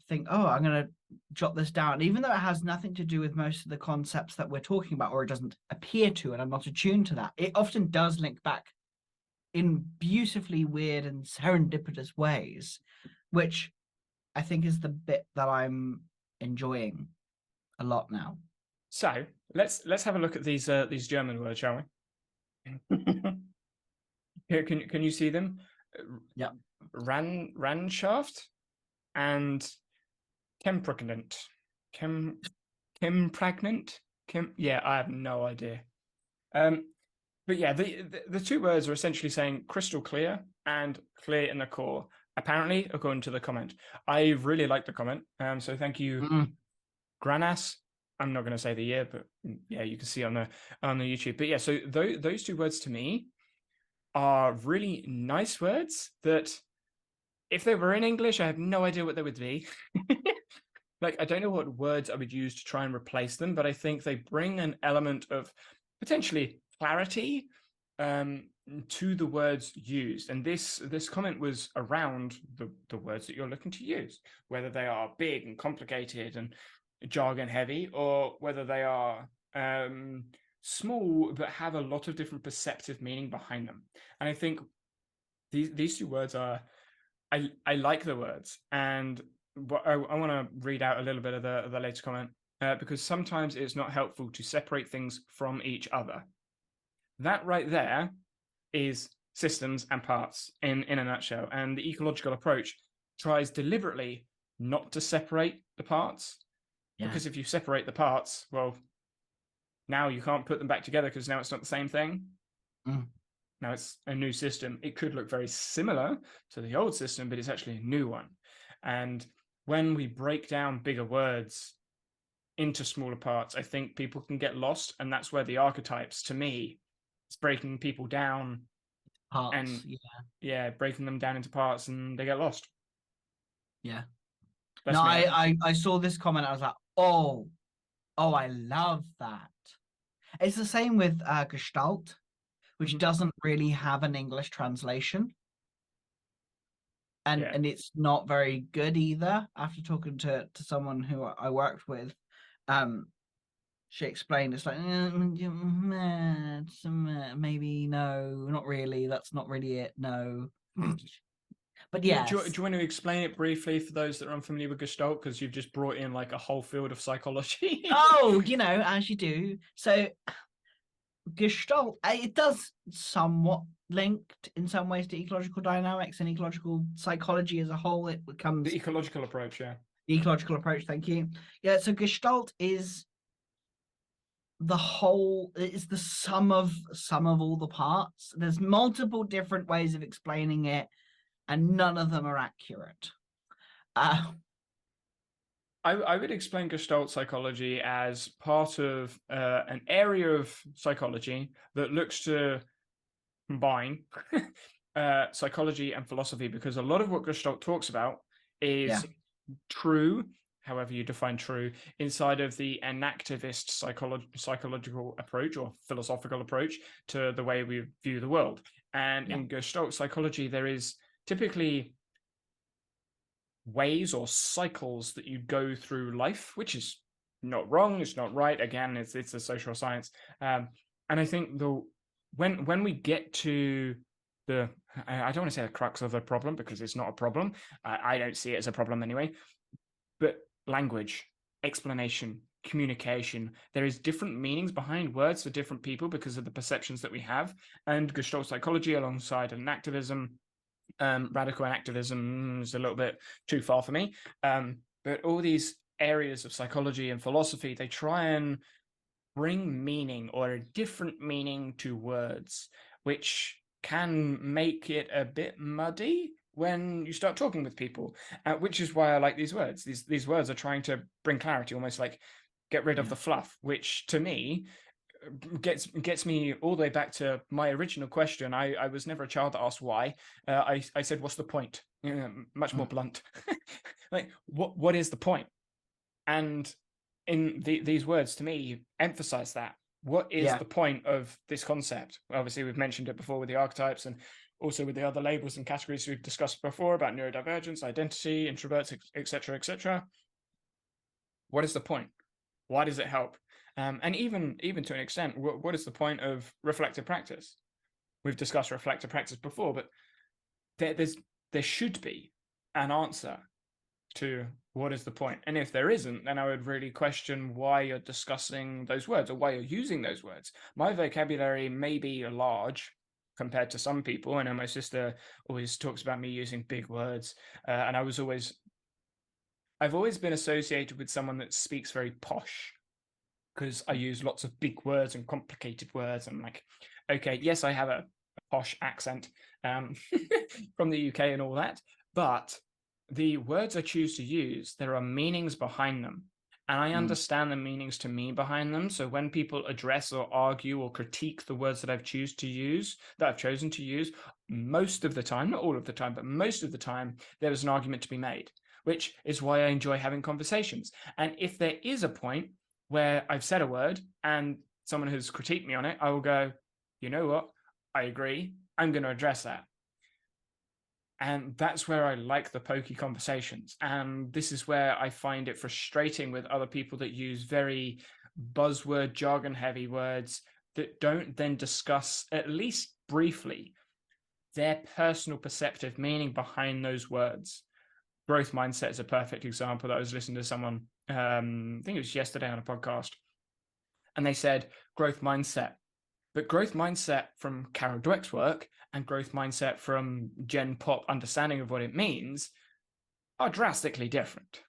Speaker 2: think, oh, I'm gonna jot this down, even though it has nothing to do with most of the concepts that we're talking about, or it doesn't appear to, and I'm not attuned to that. It often does link back in beautifully weird and serendipitous ways, which I think is the bit that I'm enjoying a lot now.
Speaker 1: So let's have a look at these German words, shall we? Here, can you see them?
Speaker 2: Yeah.
Speaker 1: Ranschaft and chempregnant. Chempregnant? Yeah, I have no idea. But yeah, the two words are essentially saying crystal clear and clear in the core. Apparently, according to the comment. I really like the comment. So thank you, Granas. I'm not going to say the year, but yeah, you can see on the YouTube. But yeah, so those two words to me are really nice words that if they were in English, I have no idea what they would be. Like, I don't know what words I would use to try and replace them, but I think they bring an element of potentially clarity to the words used. And this comment was around the words that you're looking to use, whether they are big and complicated and jargon heavy, or whether they are small but have a lot of different perceptive meaning behind them. And I think these two words are, I like the words, and what I want to read out a little bit of the latest comment. because sometimes it's not helpful to separate things from each other. That right there is systems and parts in a nutshell. And the ecological approach tries deliberately not to separate the parts, because if you separate the parts, well, now you can't put them back together because now it's not the same thing. Now it's a new system. It could look very similar to the old system, but it's actually a new one. And when we break down bigger words into smaller parts, I think people can get lost. And that's where the archetypes, to me, it's breaking people down
Speaker 2: Parts,
Speaker 1: and breaking them down into parts, and they get lost.
Speaker 2: Yeah.
Speaker 1: That's
Speaker 2: No,
Speaker 1: me.
Speaker 2: I saw this comment. I was like, oh, I love that. It's the same with Gestalt, which doesn't really have an English translation. And it's not very good either. After talking to someone who I worked with, she explained it's like maybe no, not really. That's not really it. No. But yes.
Speaker 1: Do you want to explain it briefly for those that are unfamiliar with Gestalt? Because you've just brought in like a whole field of psychology.
Speaker 2: Oh, as you do. So Gestalt, it does somewhat linked in some ways to ecological dynamics and ecological psychology as a whole. It becomes
Speaker 1: the ecological approach,
Speaker 2: The ecological approach, thank you. Yeah, so Gestalt is the whole, it's the sum of all the parts. There's multiple different ways of explaining it, and none of them are accurate.
Speaker 1: I would explain Gestalt psychology as part of an area of psychology that looks to combine psychology and philosophy, because a lot of what Gestalt talks about is true, however you define true, inside of the enactivist psychological approach or philosophical approach to the way we view the world. And in Gestalt psychology, there is typically ways or cycles that you go through life, which is not wrong, it's not right. Again, it's a social science. And I think when we get to the, I don't want to say the crux of the problem, because it's not a problem. I don't see it as a problem anyway. But language, explanation, communication, there is different meanings behind words for different people because of the perceptions that we have. And Gestalt psychology, alongside an activism, radical activism is a little bit too far for me. But all these areas of psychology and philosophy, they try and bring meaning or a different meaning to words, which can make it a bit muddy when you start talking with people, which is why I like these words. These words are trying to bring clarity, almost like get rid of the fluff, which to me gets me all the way back to my original question. I was never a child that asked why. I said, what's the point? Much more blunt. Like, what is the point? And in these words, to me, emphasize that. What is the point of this concept? Obviously, we've mentioned it before with the archetypes, and also with the other labels and categories we've discussed before about neurodivergence, identity, introverts, etc., etc. What is the point? Why does it help? And even to an extent, what is the point of reflective practice? We've discussed reflective practice before, but there should be an answer to what is the point. And if there isn't, then I would really question why you're discussing those words or why you're using those words. My vocabulary may be large compared to some people. I know my sister always talks about me using big words, and I've always been associated with someone that speaks very posh, because I use lots of big words and complicated words. I'm like, okay, yes, I have a posh accent from the UK and all that, but the words I choose to use, there are meanings behind them. And I understand the meanings to me behind them. So when people address or argue or critique the words that I've chosen to use, most of the time, not all of the time, but most of the time, there is an argument to be made, which is why I enjoy having conversations. And if there is a point where I've said a word and someone has critiqued me on it, I will go, you know what? I agree. I'm going to address that. And that's where I like the pokey conversations. And this is where I find it frustrating with other people that use very buzzword, jargon-heavy words that don't then discuss, at least briefly, their personal perceptive meaning behind those words. Growth mindset is a perfect example. That I was listening to someone I think it was yesterday on a podcast, and they said growth mindset. But growth mindset from Carol Dweck's work and growth mindset from Gen Pop understanding of what it means are drastically different.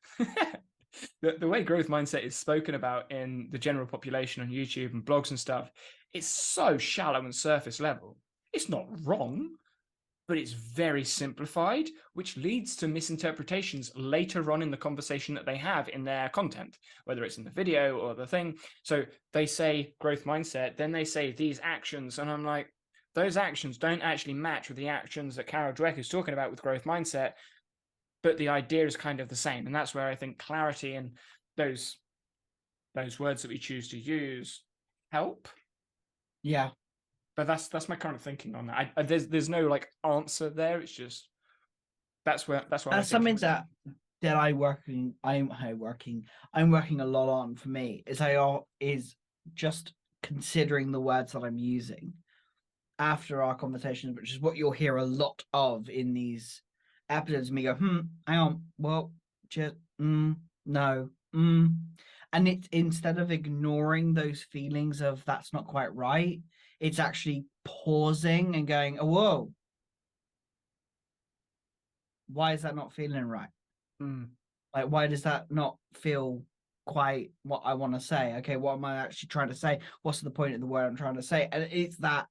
Speaker 1: The way growth mindset is spoken about in the general population on YouTube and blogs and stuff, it's so shallow and surface level. It's not wrong, but it's very simplified, which leads to misinterpretations later on in the conversation that they have in their content, whether it's in the video or the thing. So they say growth mindset, then they say these actions, and I'm like, those actions don't actually match with the actions that Carol Dweck is talking about with growth mindset, but the idea is kind of the same. And that's where I think clarity and those words that we choose to use help.
Speaker 2: Yeah.
Speaker 1: But that's my kind of thinking on that. There's no like answer there. It's just that's what
Speaker 2: That's something that I'm working a lot on. For me is just considering the words that I'm using after our conversations, which is what you'll hear a lot of in these episodes. Me go, hang on, well, just no, and it's instead of ignoring those feelings of that's not quite right, it's actually pausing and going, oh, whoa, why is that not feeling right? Like, why does that not feel quite what I want to say? Okay, what am I actually trying to say? What's the point of the word I'm trying to say? And it's that.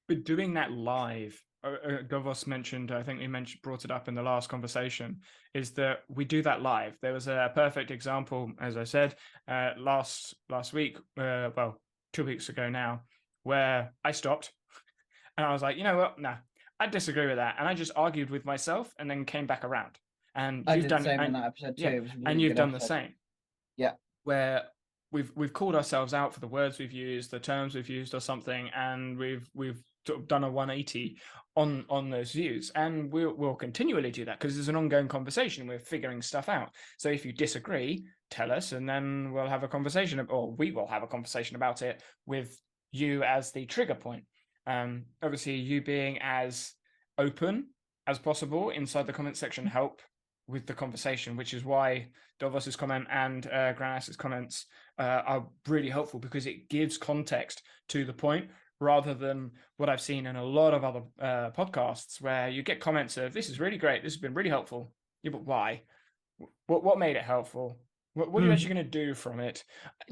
Speaker 1: But doing that live, Govos mentioned, I think we brought it up in the last conversation, is that we do that live. There was a perfect example, as I said, last week, well, 2 weeks ago now, where I stopped and I was like, you know what? No, I disagree with that. And I just argued with myself and then came back around. And
Speaker 2: I
Speaker 1: you've
Speaker 2: did
Speaker 1: done
Speaker 2: the same in that episode too.
Speaker 1: Yeah,
Speaker 2: it was really
Speaker 1: and you've
Speaker 2: good
Speaker 1: done the
Speaker 2: episode.
Speaker 1: same.
Speaker 2: Yeah.
Speaker 1: Where we've called ourselves out for the words we've used, the terms we've used or something, and we've sort of done a 180 on those views, and we'll continually do that because it's an ongoing conversation. We're figuring stuff out. So if you disagree, tell us, and then we'll have a conversation, or we will have a conversation about it with you as the trigger point. Obviously, you being as open as possible inside the comment section help with the conversation, which is why Davos's comment and Granas's comments are really helpful because it gives context to the point rather than what I've seen in a lot of other podcasts where you get comments of this is really great, this has been really helpful. Yeah, but why? What made it helpful? What are you actually going to do from it?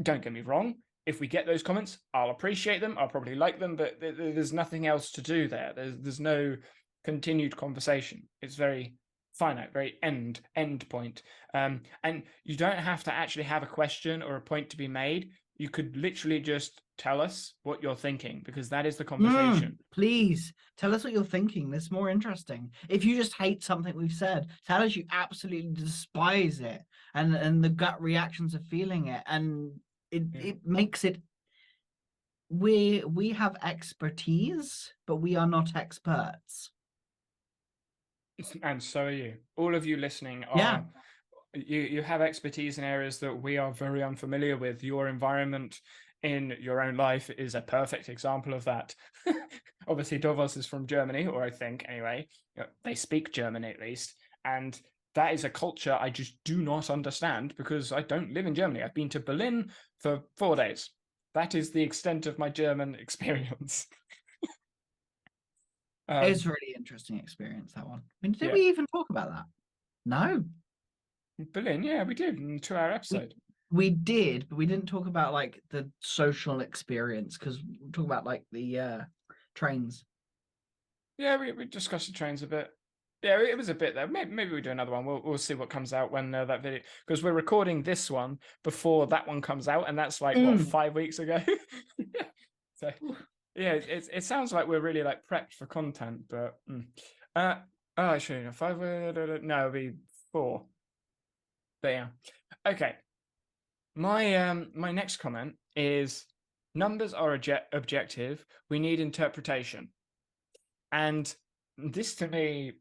Speaker 1: Don't get me wrong. If we get those comments, I'll appreciate them. I'll probably like them, but there's nothing else to do there. There's no continued conversation. It's very finite, very end point. And you don't have to actually have a question or a point to be made. You could literally just tell us what you're thinking because that is the conversation.
Speaker 2: Please tell us what you're thinking. That's more interesting. If you just hate something we've said, tell us you absolutely despise it and the gut reactions of feeling it. And it makes it we have expertise, but we are not experts.
Speaker 1: And so are you. All of you listening are you have expertise in areas that we are very unfamiliar with. Your environment in your own life is a perfect example of that. Obviously, Davos is from Germany, or I think anyway. They speak German at least. And that is a culture I just do not understand because I don't live in Germany. I've been to Berlin for 4 days. That is the extent of my German experience.
Speaker 2: It was a really interesting experience, that one. I mean, did we even talk about that? No.
Speaker 1: Berlin, yeah, we did in a 2-hour episode.
Speaker 2: We did, but we didn't talk about like the social experience because we talk about like the trains.
Speaker 1: Yeah, we discussed the trains a bit. Yeah, it was a bit there. Maybe we do another one. We'll see what comes out when that video, because we're recording this one before that one comes out, and that's like what 5 weeks ago. So yeah, it sounds like we're really like prepped for content, but actually 5. No, it'll be 4. But yeah, okay. My next comment is numbers are objective. We need interpretation, and this to me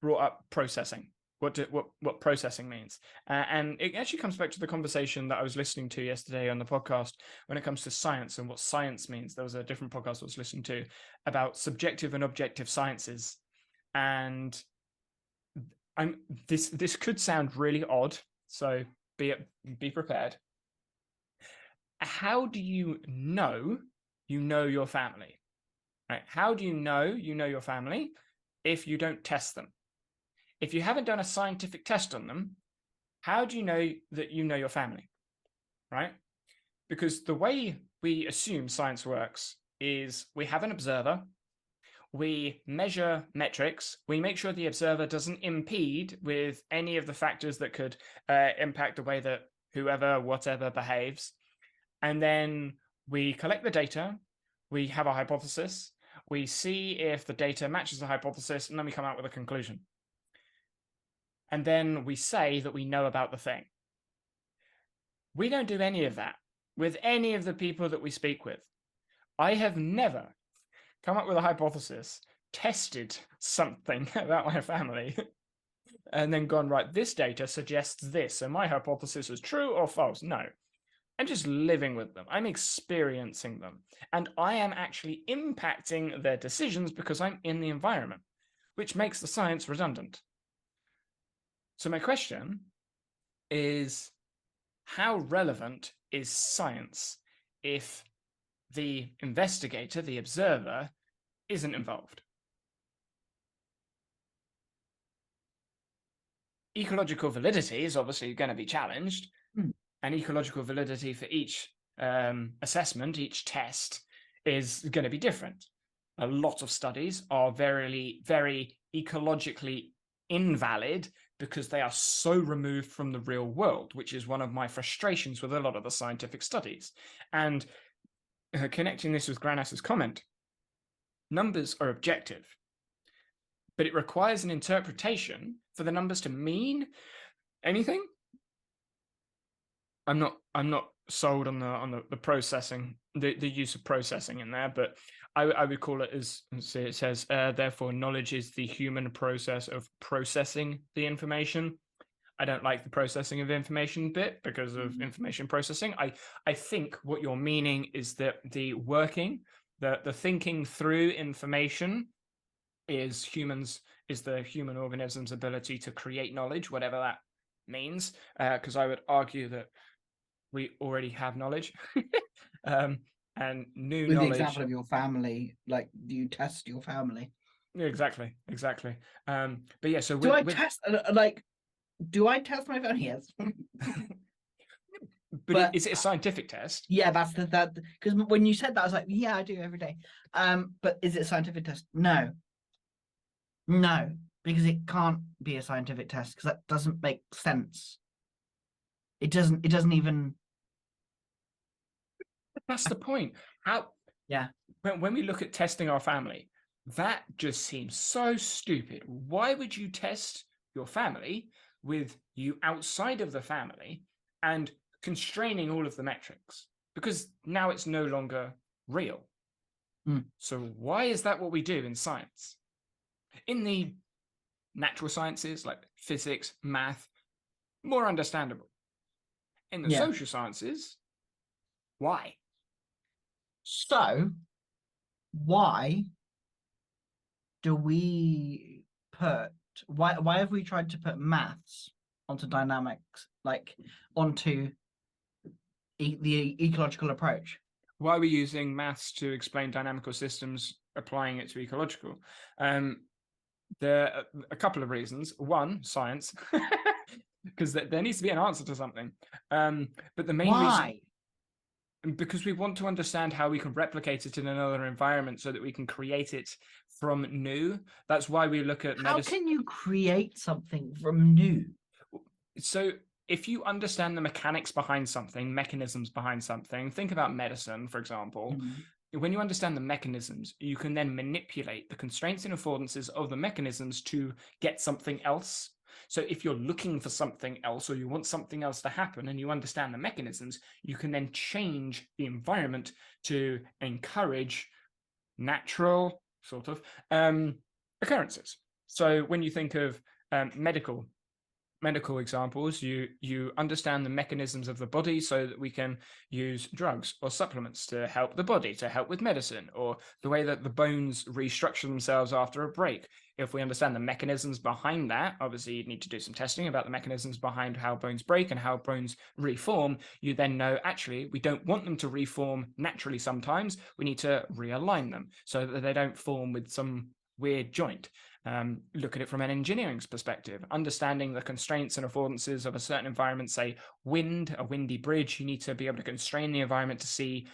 Speaker 1: brought up processing. What processing means, and it actually comes back to the conversation that I was listening to yesterday on the podcast when it comes to science and what science means. There was a different podcast I was listening to about subjective and objective sciences, and this could sound really odd, so be prepared. How do you know your family? Right? How do you know your family if you don't test them? If you haven't done a scientific test on them, how do you know that you know your family? Right? Because the way we assume science works is we have an observer, we measure metrics, we make sure the observer doesn't impede with any of the factors that could impact the way that whoever, whatever behaves. And then we collect the data, we have a hypothesis, we see if the data matches the hypothesis, and then we come out with a conclusion. And then we say that we know about the thing. We don't do any of that with any of the people that we speak with. I have never come up with a hypothesis, tested something about my family, and then gone, right, this data suggests this, and my hypothesis is true or false. No. I'm just living with them. I'm experiencing them. And I am actually impacting their decisions because I'm in the environment, which makes the science redundant. So my question is, how relevant is science if the investigator, the observer, isn't involved? Ecological validity is obviously going to be challenged, and ecological validity for each assessment, each test, is going to be different. A lot of studies are very, very ecologically invalid because they are so removed from the real world, which is one of my frustrations with a lot of the scientific studies. And connecting this with Granas's comment, numbers are objective, but it requires an interpretation for the numbers to mean anything. I'm not sold on the processing, the use of processing in there, but I would call it as it says, therefore knowledge is the human process of processing the information. I don't like the processing of information bit because of information processing. I think what you're meaning is that the working, the thinking through information is the human organism's ability to create knowledge, whatever that means. Because I would argue that we already have knowledge, and new
Speaker 2: With
Speaker 1: knowledge.
Speaker 2: the example of your family, like, do you test your family?
Speaker 1: Exactly. But yeah, so
Speaker 2: do I test my family? Yes.
Speaker 1: but is it a scientific test?
Speaker 2: Yeah, that's that. Because when you said that, I was like, yeah, I do every day. But is it a scientific test? No, because it can't be a scientific test because that doesn't make sense. It doesn't even.
Speaker 1: That's the point.
Speaker 2: Yeah.
Speaker 1: When we look at testing our family, that just seems so stupid. Why would you test your family with you outside of the family and constraining all of the metrics? Because now it's no longer real. So why is that what we do in science? In the natural sciences like physics, math, more understandable. In the social sciences, why?
Speaker 2: So, why do we why have we tried to put maths onto dynamics, like onto the ecological approach?
Speaker 1: Why are we using maths to explain dynamical systems, applying it to ecological? There are a couple of reasons. One, science, because there needs to be an answer to something. But the main reason, because we want to understand how we can replicate it in another environment so that we can create it from new. That's why we look at medicine.
Speaker 2: How can you create something from new?
Speaker 1: So if you understand the mechanics behind something, mechanisms behind something, think about medicine, for example. When you understand the mechanisms, you can then manipulate the constraints and affordances of the mechanisms to get something else. So if you're looking for something else or you want something else to happen and you understand the mechanisms, you can then change the environment to encourage natural sort of occurrences. So when you think of medical examples, you understand the mechanisms of the body so that we can use drugs or supplements to help the body, to help with medicine, or the way that the bones restructure themselves after a break. If we understand the mechanisms behind that, obviously you need to do some testing about the mechanisms behind how bones break and how bones reform. You then know, actually, we don't want them to reform naturally sometimes. We need to realign them so that they don't form with some weird joint. Look at it from an engineering perspective, understanding the constraints and affordances of a certain environment, say wind, a windy bridge. You need to be able to constrain the environment to see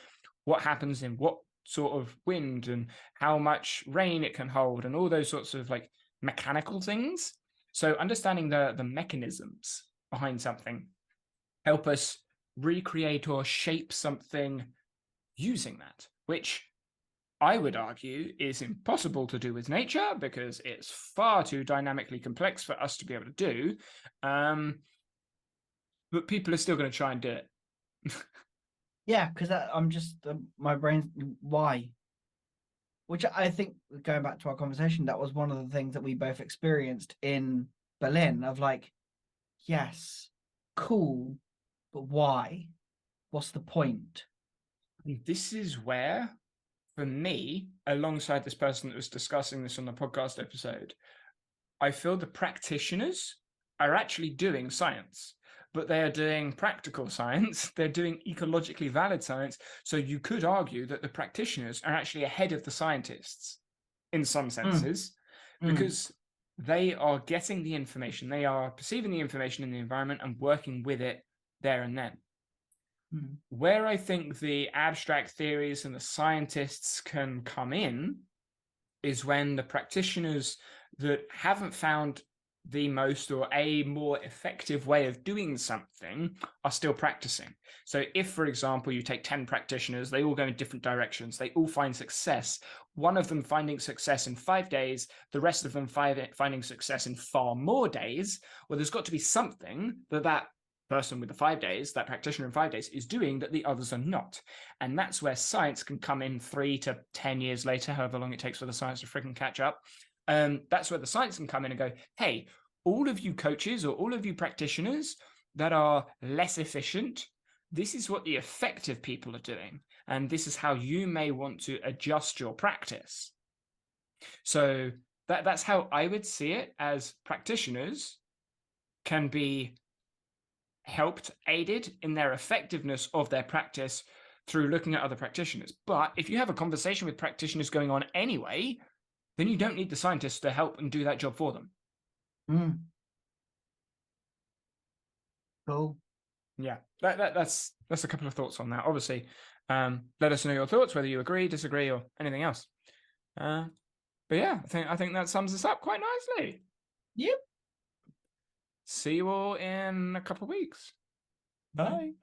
Speaker 1: what happens in what sort of wind and how much rain it can hold and all those sorts of like mechanical things. So understanding the mechanisms behind something help us recreate or shape something using that, which I would argue is impossible to do with nature because it's far too dynamically complex for us to be able to do. But people are still going to try and do it.
Speaker 2: Yeah, because I'm just my brain's why. Which I think, going back to our conversation, that was one of the things that we both experienced in Berlin of like, yes, cool, but why? What's the point?
Speaker 1: And this is where, for me, alongside this person that was discussing this on the podcast episode, I feel the practitioners are actually doing science, but they are doing practical science. They're doing ecologically valid science. So you could argue that the practitioners are actually ahead of the scientists in some senses, because they are getting the information, they are perceiving the information in the environment and working with it there and then. Where I think the abstract theories and the scientists can come in is when the practitioners that haven't found the most or a more effective way of doing something are still practicing. So if, for example, you take 10 practitioners, they all go in different directions, they all find success, one of them finding success in 5 days, the rest of them finding success in far more days, well, there's got to be something that person with the 5 days, that practitioner in 5 days, is doing that the others are not. And that's where science can come in 3 to 10 years later, however long it takes for the science to freaking catch up. That's where the science can come in and go, hey, all of you coaches or all of you practitioners that are less efficient, this is what the effective people are doing. And this is how you may want to adjust your practice. So that's how I would see it, as practitioners can be helped, aided in their effectiveness of their practice through looking at other practitioners. But if you have a conversation with practitioners going on anyway, then you don't need the scientists to help and do that job for them.
Speaker 2: Cool.
Speaker 1: Yeah, that's a couple of thoughts on that. Obviously, let us know your thoughts, whether you agree, disagree, or anything else. But yeah, I think that sums us up quite nicely.
Speaker 2: Yep.
Speaker 1: See you all in a couple of weeks. Bye.